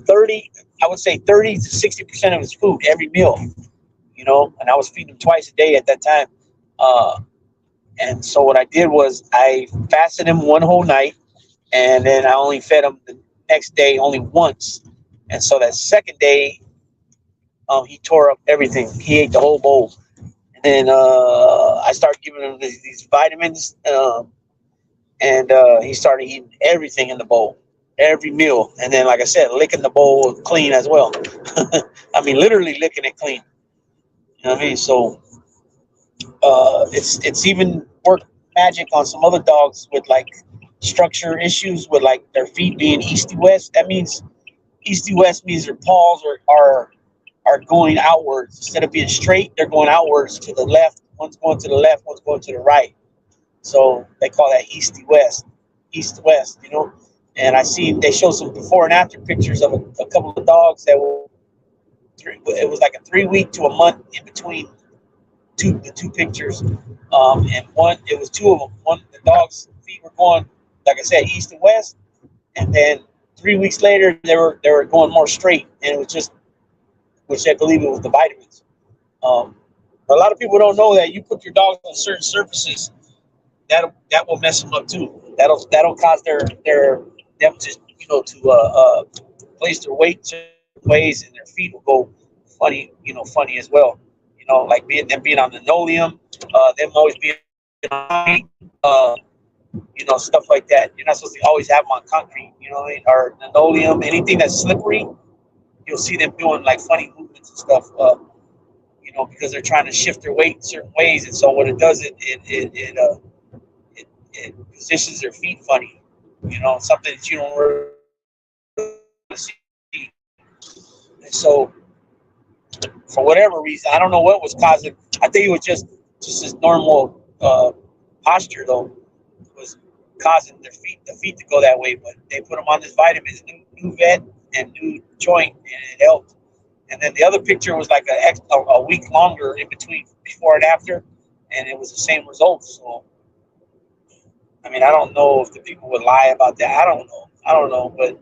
30, I would say 30 to 60% of his food every meal. And I was feeding him twice a day at that time. And so what I did was I fasted him 1 whole night, and then I only fed him the next day only once. And so that second day, he tore up everything. He ate the whole bowl. And then I started giving him these vitamins, and he started eating everything in the bowl, every meal. And then, like I said, licking the bowl clean as well. I mean, literally licking it clean. You know what I mean? So it's even worked magic on some other dogs with like structure issues with like their feet being east-west. That means east-west means their paws are going outwards. Instead of being straight, they're going outwards to the left. One's going to the left, one's going to the right. So they call that east-west. And I see they show some before and after pictures of a couple of dogs that were it was like a 3 week to a month in between the two pictures. And one, it was 2 of them. One, the dog's feet were going, like I said, east and west. And then 3 weeks later, they were going more straight. And it was just, which I believe it was the vitamins. A lot of people don't know that you put your dogs on certain surfaces, that will mess them up too. That'll cause them to place their weight certain ways, and their feet will go funny as well. Like being on linoleum, them always being on stuff like that. You're not supposed to always have them on concrete, or linoleum, anything that's slippery. You'll see them doing like funny movements and stuff, because they're trying to shift their weight certain ways. And so what it does, it positions their feet funny, something that you don't really see. And so for whatever reason, I don't know what was causing. I think it was just his normal posture though was causing the feet to go that way. But they put them on this vitamins, new vet and new joint, and it helped. And then the other picture was like a week longer in between before and after, and it was the same results. So I mean, I don't know if the people would lie about that. I don't know. But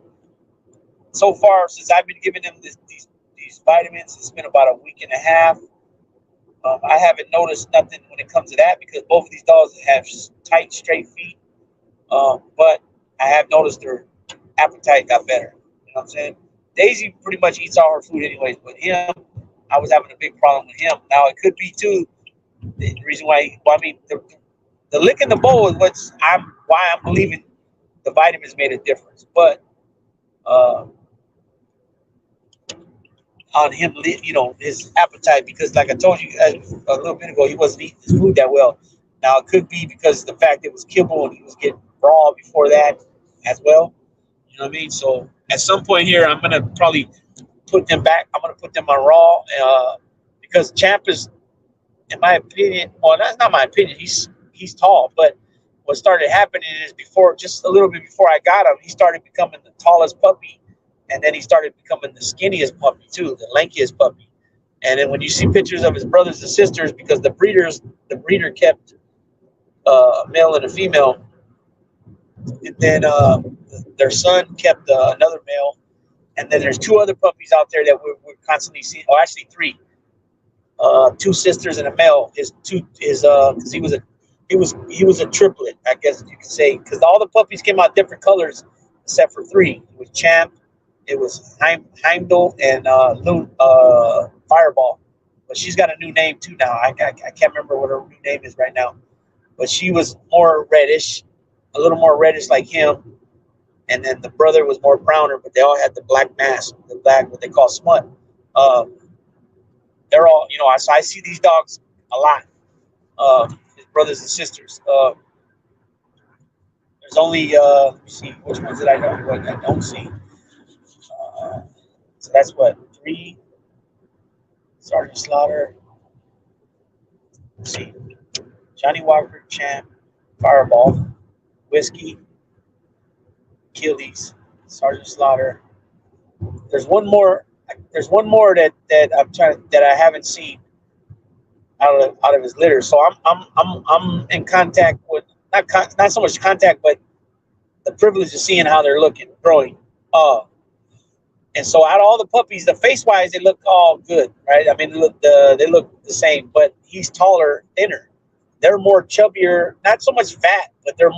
so far, since I've been giving them these vitamins, it's been about a week and a half. I haven't noticed nothing when it comes to that because both of these dogs have tight, straight feet. But I have noticed their appetite got better. You know what I'm saying? Daisy pretty much eats all her food anyways, but him, I was having a big problem with him. Now, it could be, too, the reason why, the lick in the bowl is why I'm believing the vitamins made a difference. But on him, his appetite, because like I told you a little bit ago, he wasn't eating his food that well. Now, it could be because of the fact that it was kibble and he was getting raw before that as well. You know what I mean? So at some point here, I'm going to probably put them back. I'm going to put them on raw because Champ is, in my opinion, well, that's not my opinion. He's tall, but what started happening is just a little bit before I got him, he started becoming the tallest puppy. And then he started becoming the skinniest puppy too, the lankiest puppy. And then when you see pictures of his brothers and sisters, because the breeder kept a male and a female, and then their son kept another male, and then there's 2 other puppies out there that we're constantly seeing. Oh, actually 3, 2 sisters and a male. Because he was a triplet, I guess you could say, because all the puppies came out different colors except for 3. It was Champ, It was Heimdall and Fireball, but she's got a new name too now. I can't remember what her new name is right now, but she was more reddish, a little more reddish like him, and then the brother was more browner, but they all had the black mask, the black what they call smut. Uh, they're all, so I see these dogs a lot. His brothers and sisters. There's only let me see which ones did I know what I don't see. So that's what 3 Sergeant Slaughter. Let's see, Johnny Walker, Champ, Fireball, Whiskey, Achilles, Sergeant Slaughter. There's one more. There's one more that I'm trying that I haven't seen out of his litter. So I'm in contact with not so much contact, but the privilege of seeing how they're looking, growing. And so out of all the puppies, the face wise, they look all good, right? I mean, they look the same, but he's taller, thinner. They're more chubbier, not so much fat, but their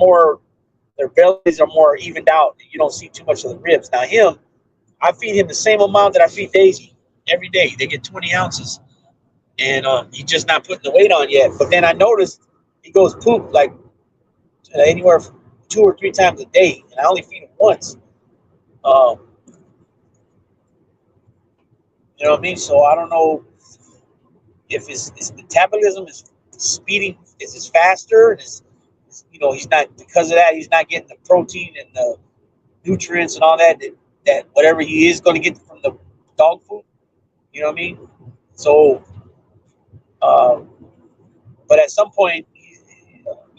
bellies are more evened out. You don't see too much of the ribs. Now him, I feed him the same amount that I feed Daisy every day. They get 20 ounces, and he's just not putting the weight on yet. But then I noticed he goes poop like anywhere from 2 or 3 times a day, and I only feed him once. You know what I mean? So I don't know if his metabolism is speeding, is faster, and he's not, because of that, he's not getting the protein and the nutrients and all that whatever he is going to get from the dog food. You know what I mean? So, but at some point,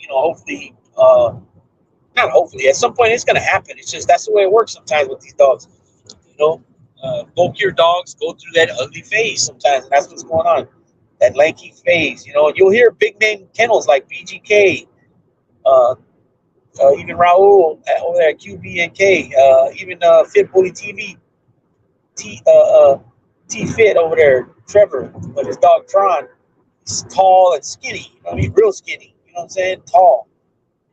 hopefully, not hopefully, at some point it's going to happen. It's just that's the way it works sometimes with these dogs. Bulk your dogs go through that ugly phase sometimes, and that's what's going on. That lanky phase, you'll hear big name kennels like BGK, even Raul over there at QB&K, even Fit Bully TV, T Fit over there, Trevor, but his dog Tron, he's tall and skinny. Real skinny. You know what I'm saying? Tall,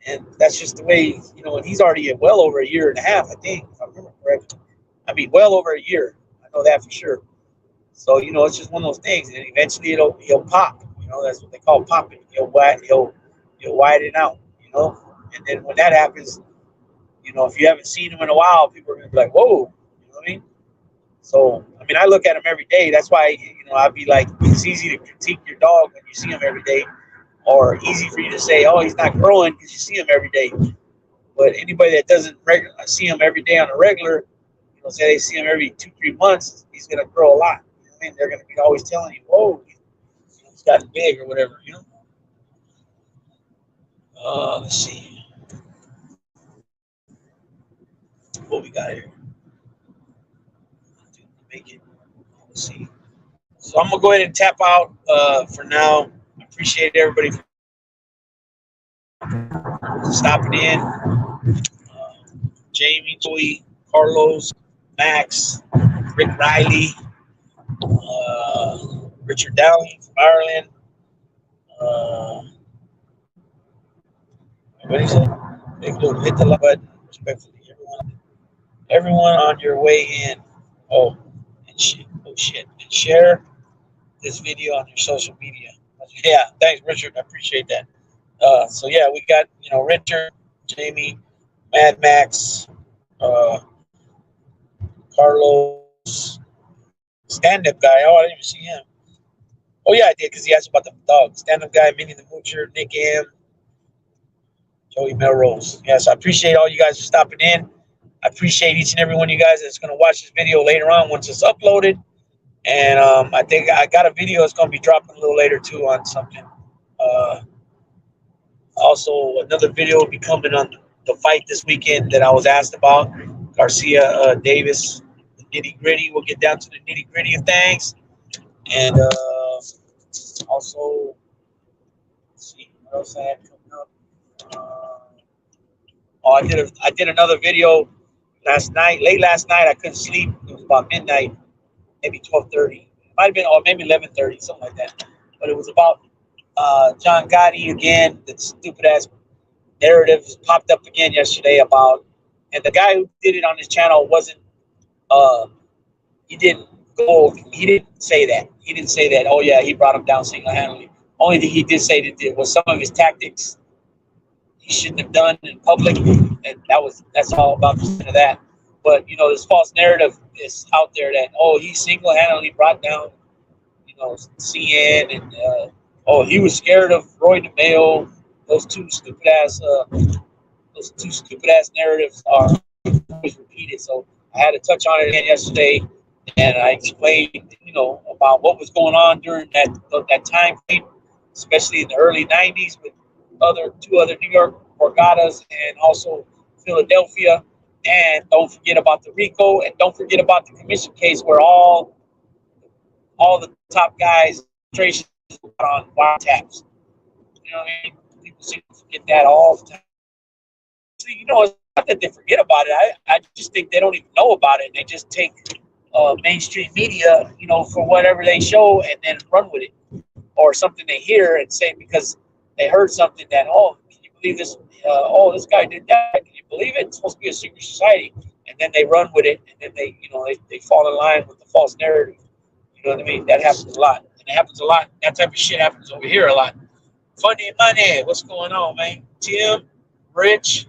and that's just the way. And he's already well over a year and a half, I think, if I remember correctly. I mean, well over a year. I know that for sure. So it's just one of those things, and eventually he'll pop. That's what they call popping. He'll widen out. And then when that happens, if you haven't seen him in a while, people are gonna be like, "Whoa," you know what I mean? So I mean, I look at him every day. That's why I'd be like, it's easy to critique your dog when you see him every day, or easy for you to say, "Oh, he's not growing," because you see him every day. But anybody that doesn't see him every day on a regular, say they see him every 2-3 months, he's gonna grow a lot. I mean, they're gonna be always telling you, "Whoa, he's gotten big," or whatever. Let's see what we got here. Make it. Let's see. So I'm gonna go ahead and tap out for now. I appreciate everybody for stopping in. Jamie, Joey, Carlos, Max, Rick Riley, Richard Dowling from Ireland. What do you say? Big little hit the like button. Respectfully, everyone on your way in. Oh shit! And share this video on your social media. Yeah, thanks, Richard. I appreciate that. So yeah, we got Richard, Jamie, Mad Max, Carlos, stand-up guy. Oh, I didn't even see him. Oh yeah, I did, because he asked about the dog. Stand-up guy, Minnie the Moocher, Nick M, Joey Melrose. Yes, I appreciate all you guys for stopping in. I appreciate each and every one of you guys that's going to watch this video later on once it's uploaded. And I think I got a video that's going to be dropping a little later too on something. Also, another video will be coming on the fight this weekend that I was asked about. Garcia Davis, the nitty gritty. We'll get down to the nitty gritty of things. And also, let's see what else I had coming up. I did another video last night. Late last night, I couldn't sleep. It was about midnight, maybe 12:30. Might have been, or maybe 11:30, something like that. But it was about John Gotti again. That stupid ass narrative popped up again yesterday about, and the guy who did it on his channel wasn't Uh, he didn't he didn't say that. He didn't say that. Oh yeah, he brought him down single handedly. Only thing he did say that was some of his tactics he shouldn't have done in public, and that's all about the extent of that. But this false narrative is out there that he single handedly brought down CN and he was scared of Roy DeMeo. Those two stupid ass narratives are always repeated. So I had to touch on it again yesterday, and I explained, about what was going on during that time frame, especially in the early '90s with two other New York Borgatas and also Philadelphia. And don't forget about the RICO, and don't forget about the commission case where all the top guys on wiretaps. You know what I mean? People seem to forget that all the time. It's not that they forget about it. I just think they don't even know about it. They just take mainstream media, for whatever they show and then run with it, or something they hear and say because they heard something that, can you believe this? This guy did that. Can you believe it? It's supposed to be a secret society, and then they run with it, and then they fall in line with the false narrative. You know what I mean? That happens a lot, and it happens a lot. That type of shit happens over here a lot. Funny money, what's going on, man? Tim, Rich,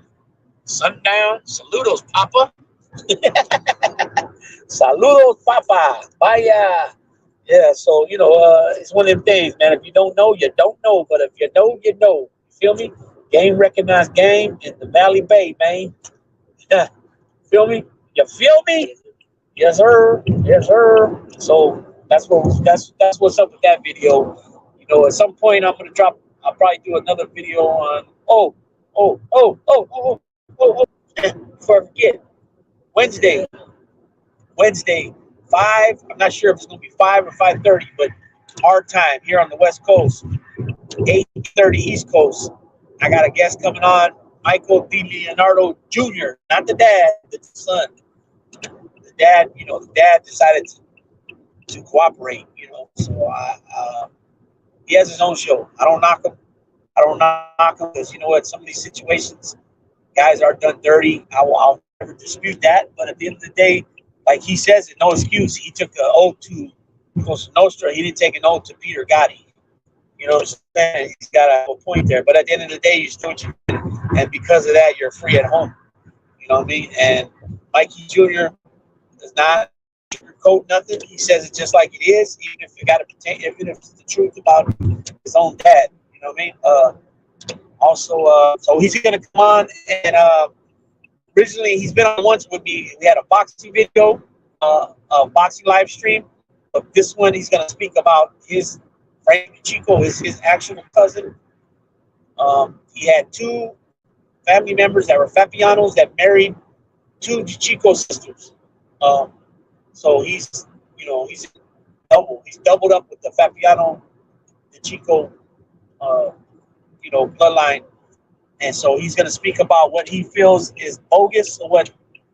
Sundown, saludos, Papa. Saludos, Papa. Vaya. Yeah, so, it's one of them things, man. If you don't know, you don't know. But if you know, you know. You feel me? Game recognized game in the Valley Bay, man. Feel me? You feel me? Yes, sir. Yes, sir. So that's what's up with that video. At some point I'll probably do another video on before I forget. Wednesday. Wednesday, 5. I'm not sure if it's gonna be 5 or 5:30, but our time here on the West Coast, 8:30 East Coast. I got a guest coming on, Michael D. Leonardo Jr., not the dad, the son. The dad decided to cooperate, So he has his own show. I don't knock him. Because some of these situations, guys are done dirty. I'll never dispute that. But at the end of the day, like he says it, no excuse. He took an oath to Cosa Nostra. He didn't take an oath to Peter Gotti. You know what I'm saying? He's got a point there. But at the end of the day, you still what you did. And because of that, you're free at home. You know what I mean? And Mikey Jr. does not sugarcoat nothing. He says it just like it is, even if even if it's the truth about his own dad. You know what I mean? So he's gonna come on, and originally he's been on once with me. We had a boxing video, a boxing live stream, but this one he's gonna speak about his Frank Chico, his actual cousin. He had two family members that were Fabianos that married two Chico sisters. So he's doubled up with the Fabiano, the Chico, bloodline. And so he's going to speak about what he feels is bogus, or what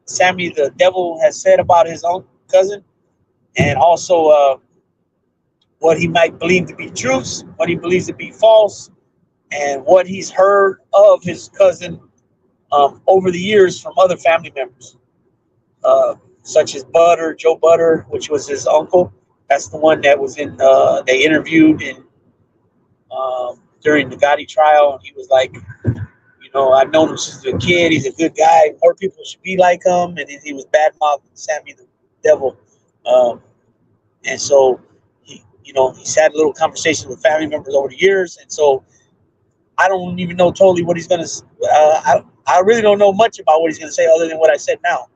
Sammy the Devil has said about his own cousin, and also what he might believe to be truths, what he believes to be false, and what he's heard of his cousin over the years from other family members, such as Joe Butter, which was his uncle. That's the one that was they interviewed during the Gotti trial, and he was like, I've known him since a kid. He's a good guy. More people should be like him. And he was bad-mouthing Sammy the Devil. And so he's had a little conversation with family members over the years. And so I don't even know totally what he's going to. I really don't know much about what he's going to say other than what I said now.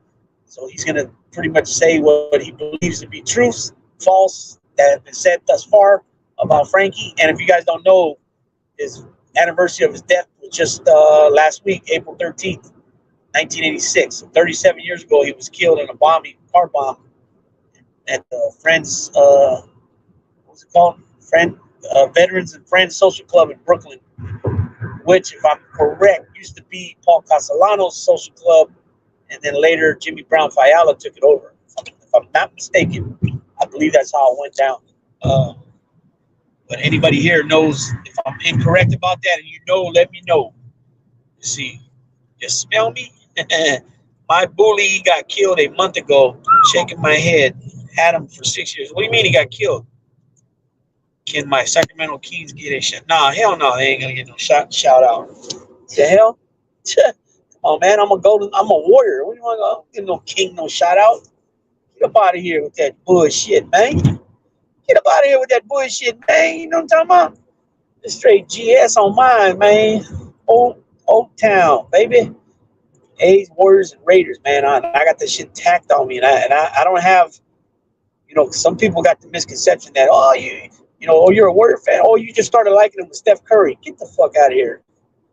So he's going to pretty much say what he believes to be truths, false, that have been said thus far about Frankie. And if you guys don't know, his anniversary of his death was just last week, April 13th, 1986. So 37 years ago, he was killed in a car bomb at the Friends, what was it called? Veterans and Friends Social Club in Brooklyn, which, if I'm correct, used to be Paul Castellano's social club, and then later Jimmy Brown Fiala took it over. If I'm not mistaken, I believe that's how it went down. But anybody here knows if I'm incorrect about that, and let me know. You see, you smell me? My bully got killed a month ago. Shaking my head. Had him for 6 years. What do you mean he got killed? Can my Sacramento Kings get a shot? Nah, hell no. They ain't gonna get no shout out. The hell? Oh man, I'm a warrior. What do you want? I don't give no king no shout out. Get up out of here with that bullshit, man. Get up out of here with that bullshit, man. You know what I'm talking about? The straight GS on mine, man. Old Town, baby. A's, Warriors, and Raiders, man. I got this shit tacked on me, and I don't have, some people got the misconception that, you're a Warrior fan. Oh, you just started liking him with Steph Curry. Get the fuck out of here.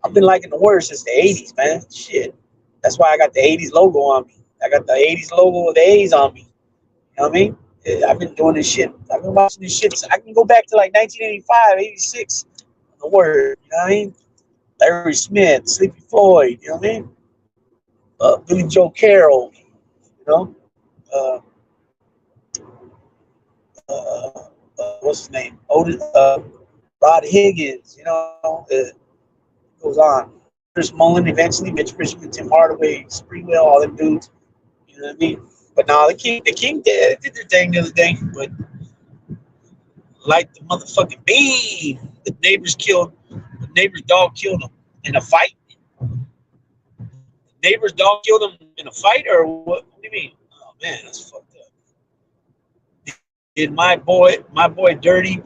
I've been liking the Warriors since the 80s, man. Shit. That's why I got the 80s logo on me. I got the 80s logo of the A's on me. You know what I mean? I've been doing this shit. I've been watching this shit. I can go back to like 1985, 86. The Warriors, you know what I mean? Larry Smith, Sleepy Floyd, you know what I mean? Billy Joe Carroll, you know? What's his name? Rod Higgins, it goes on. Chris Mullen eventually, Mitch Richmond, Tim Hardaway, Sprewell, all them dudes. You know what I mean? But no, the King did their thing the other day, but like the motherfucking beam, the neighbor's dog killed him in a fight. The neighbor's dog killed him in a fight, or what do you mean? Oh man, that's fucked up. Did my boy dirty?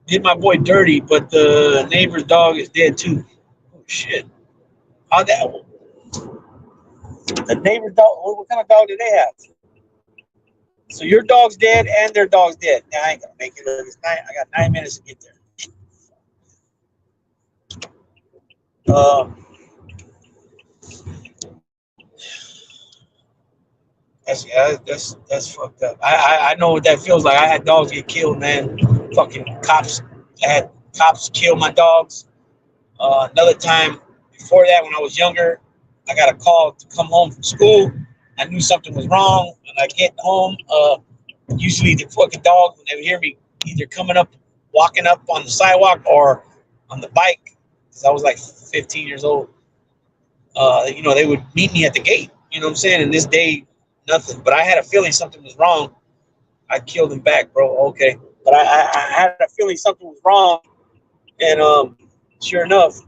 Did my boy dirty? But the neighbor's dog is dead too. Oh shit! How that? The neighbor's dog. What kind of dog do they have? So your dog's dead and their dog's dead. Now I ain't gonna make it. I got 9 minutes to get there. That's fucked up. I know what that feels like. I had dogs get killed, man. Fucking cops. I had cops kill my dogs. Another time before that, when I was younger, I got a call to come home from school. I knew something was wrong, and I get home. Usually the fucking dogs, when they would hear me, either walking up on the sidewalk or on the bike, because I was like 15 years old. They would meet me at the gate. You know what I'm saying? And this day, nothing. But I had a feeling something was wrong. I killed him back, bro. Okay. But I had a feeling something was wrong. And sure enough,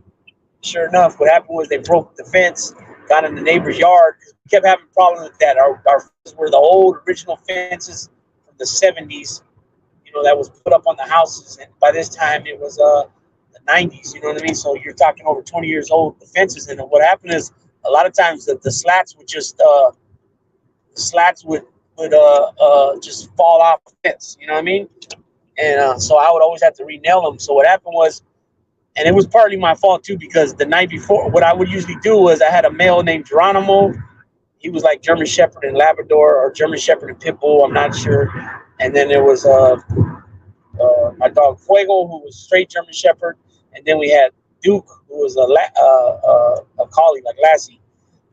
what happened was they broke the fence, got in the neighbor's yard. We kept having problems with that. Our fences were the old original fences from the 70s, that was put up on the houses. And by this time, it was the 90s, you know what I mean? So you're talking over 20 years old, the fences. And what happened is a lot of times the slats would just just fall off the fence, you know what I mean? And so I would always have to re-nail them. So what happened was, and it was partly my fault too, because the night before, what I would usually do was I had a male named Geronimo. He was like German Shepherd and Labrador, or German Shepherd and Pit Bull, I'm not sure. And then there was my dog Fuego, who was straight German Shepherd. And then we had Duke, who was a collie, like Lassie.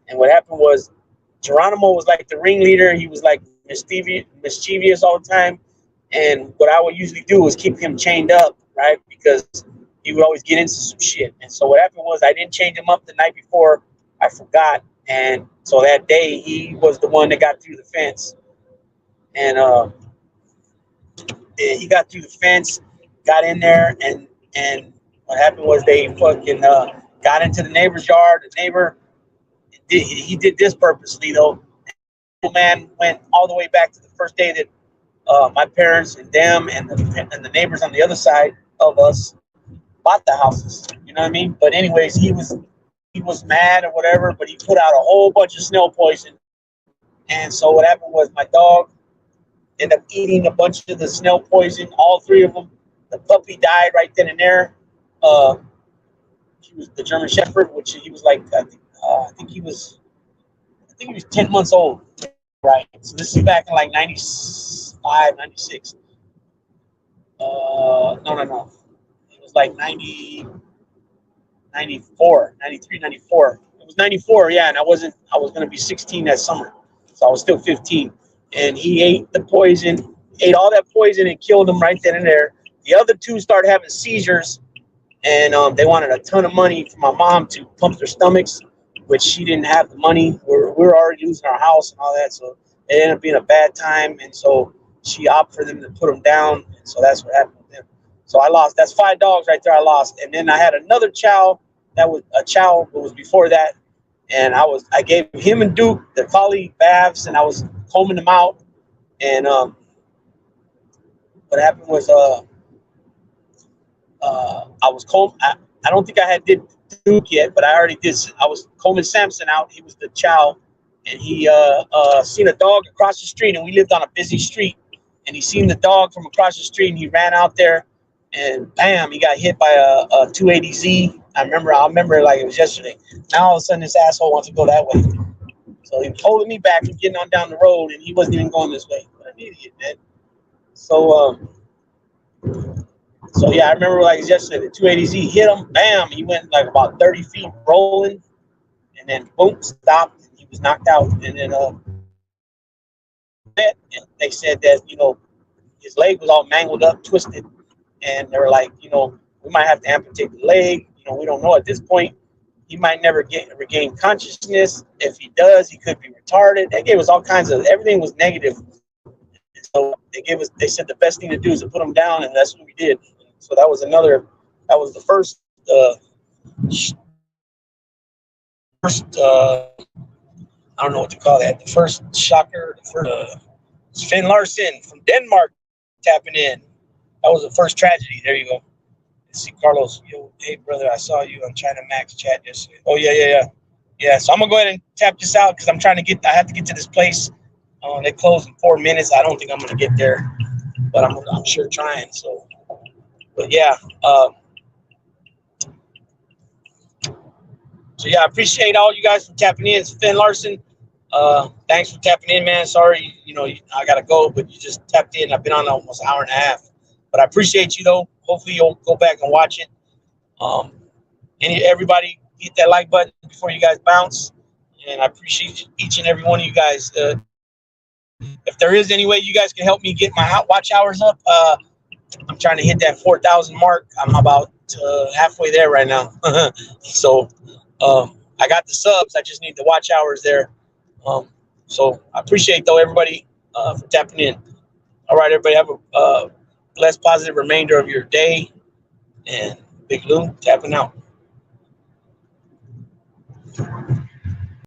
And what happened was Geronimo was like the ringleader. He was like mischievous all the time. And what I would usually do was keep him chained up, right? Because he would always get into some shit. And so what happened was I didn't change him up the night before. I forgot. And so that day he was the one that got through the fence. And he got through the fence, got in there, and what happened was they fucking got into the neighbor's yard. The neighbor, he did this purposely though. The man went all the way back to the first day that my parents and them and the neighbors on the other side of us bought the houses. You know what I mean? But anyways, he was mad or whatever, but he put out a whole bunch of snail poison. And so what happened was my dog ended up eating a bunch of the snail poison, all three of them. The puppy died right then and there. He was the German Shepherd, which he was like, I think he was 10 months old. Right. So this is back in like 95, 96. No. It was like 90, 94, 93, 94. It was 94, yeah, and I was going to be 16 that summer. So I was still 15. And he ate all that poison and killed him right then and there. The other two started having seizures, and they wanted a ton of money for my mom to pump their stomachs. which she didn't have the money. We were already losing our house and all that, so it ended up being a bad time. And so she opted for them to put them down. And so that's what happened with them. So I lost. That's 5 dogs right there I lost. And then I had another chow that was a chow that was before that. And I gave him and Duke the collie baths, and I was combing them out. And what happened was I was I don't think I had did Duke yet, but I already did. I was combing Samson out. He was the chow, and he seen a dog across the street, and we lived on a busy street. And he seen the dog from across the street, and he ran out there, and bam, he got hit by a 280Z. I remember it like it was yesterday. Now all of a sudden, this asshole wants to go that way. So he was holding me back from getting on down the road, and he wasn't even going this way. What an idiot, man. So yeah, I remember like yesterday, the 280Z hit him. Bam, he went like about 30 feet rolling, and then boom, stopped. And he was knocked out. And then they said that his leg was all mangled up, twisted, and they were like, we might have to amputate the leg. We don't know at this point. He might never regain consciousness. If he does, he could be retarded. They gave us all kinds of, everything was negative. So they said the best thing to do is to put him down, and that's what we did. So that was the first I don't know what to call that. The first shocker, Finn Larson from Denmark tapping in. That was the first tragedy. There you go. Let's see, Carlos. Yo, hey brother, I saw you on China Max chat yesterday. Oh yeah. So I'm gonna go ahead and tap this out because I have to get to this place. They close in 4 minutes. I don't think I'm gonna get there, but I'm sure trying. So, but yeah. So yeah, I appreciate all you guys for tapping in. It's Finn Larson. Thanks for tapping in, man. Sorry, I gotta go, but you just tapped in. I've been on almost an hour and a half, but I appreciate you though. Hopefully you'll go back and watch it. Everybody hit that like button before you guys bounce, and I appreciate each and every one of you guys. If there is any way you guys can help me get my watch hours up, I'm trying to hit that 4,000 mark. I'm about halfway there right now. So I got the subs. I just need the watch hours there. So I appreciate though everybody for tapping in. All right, everybody have a blessed, positive remainder of your day. And Big Lou tapping out.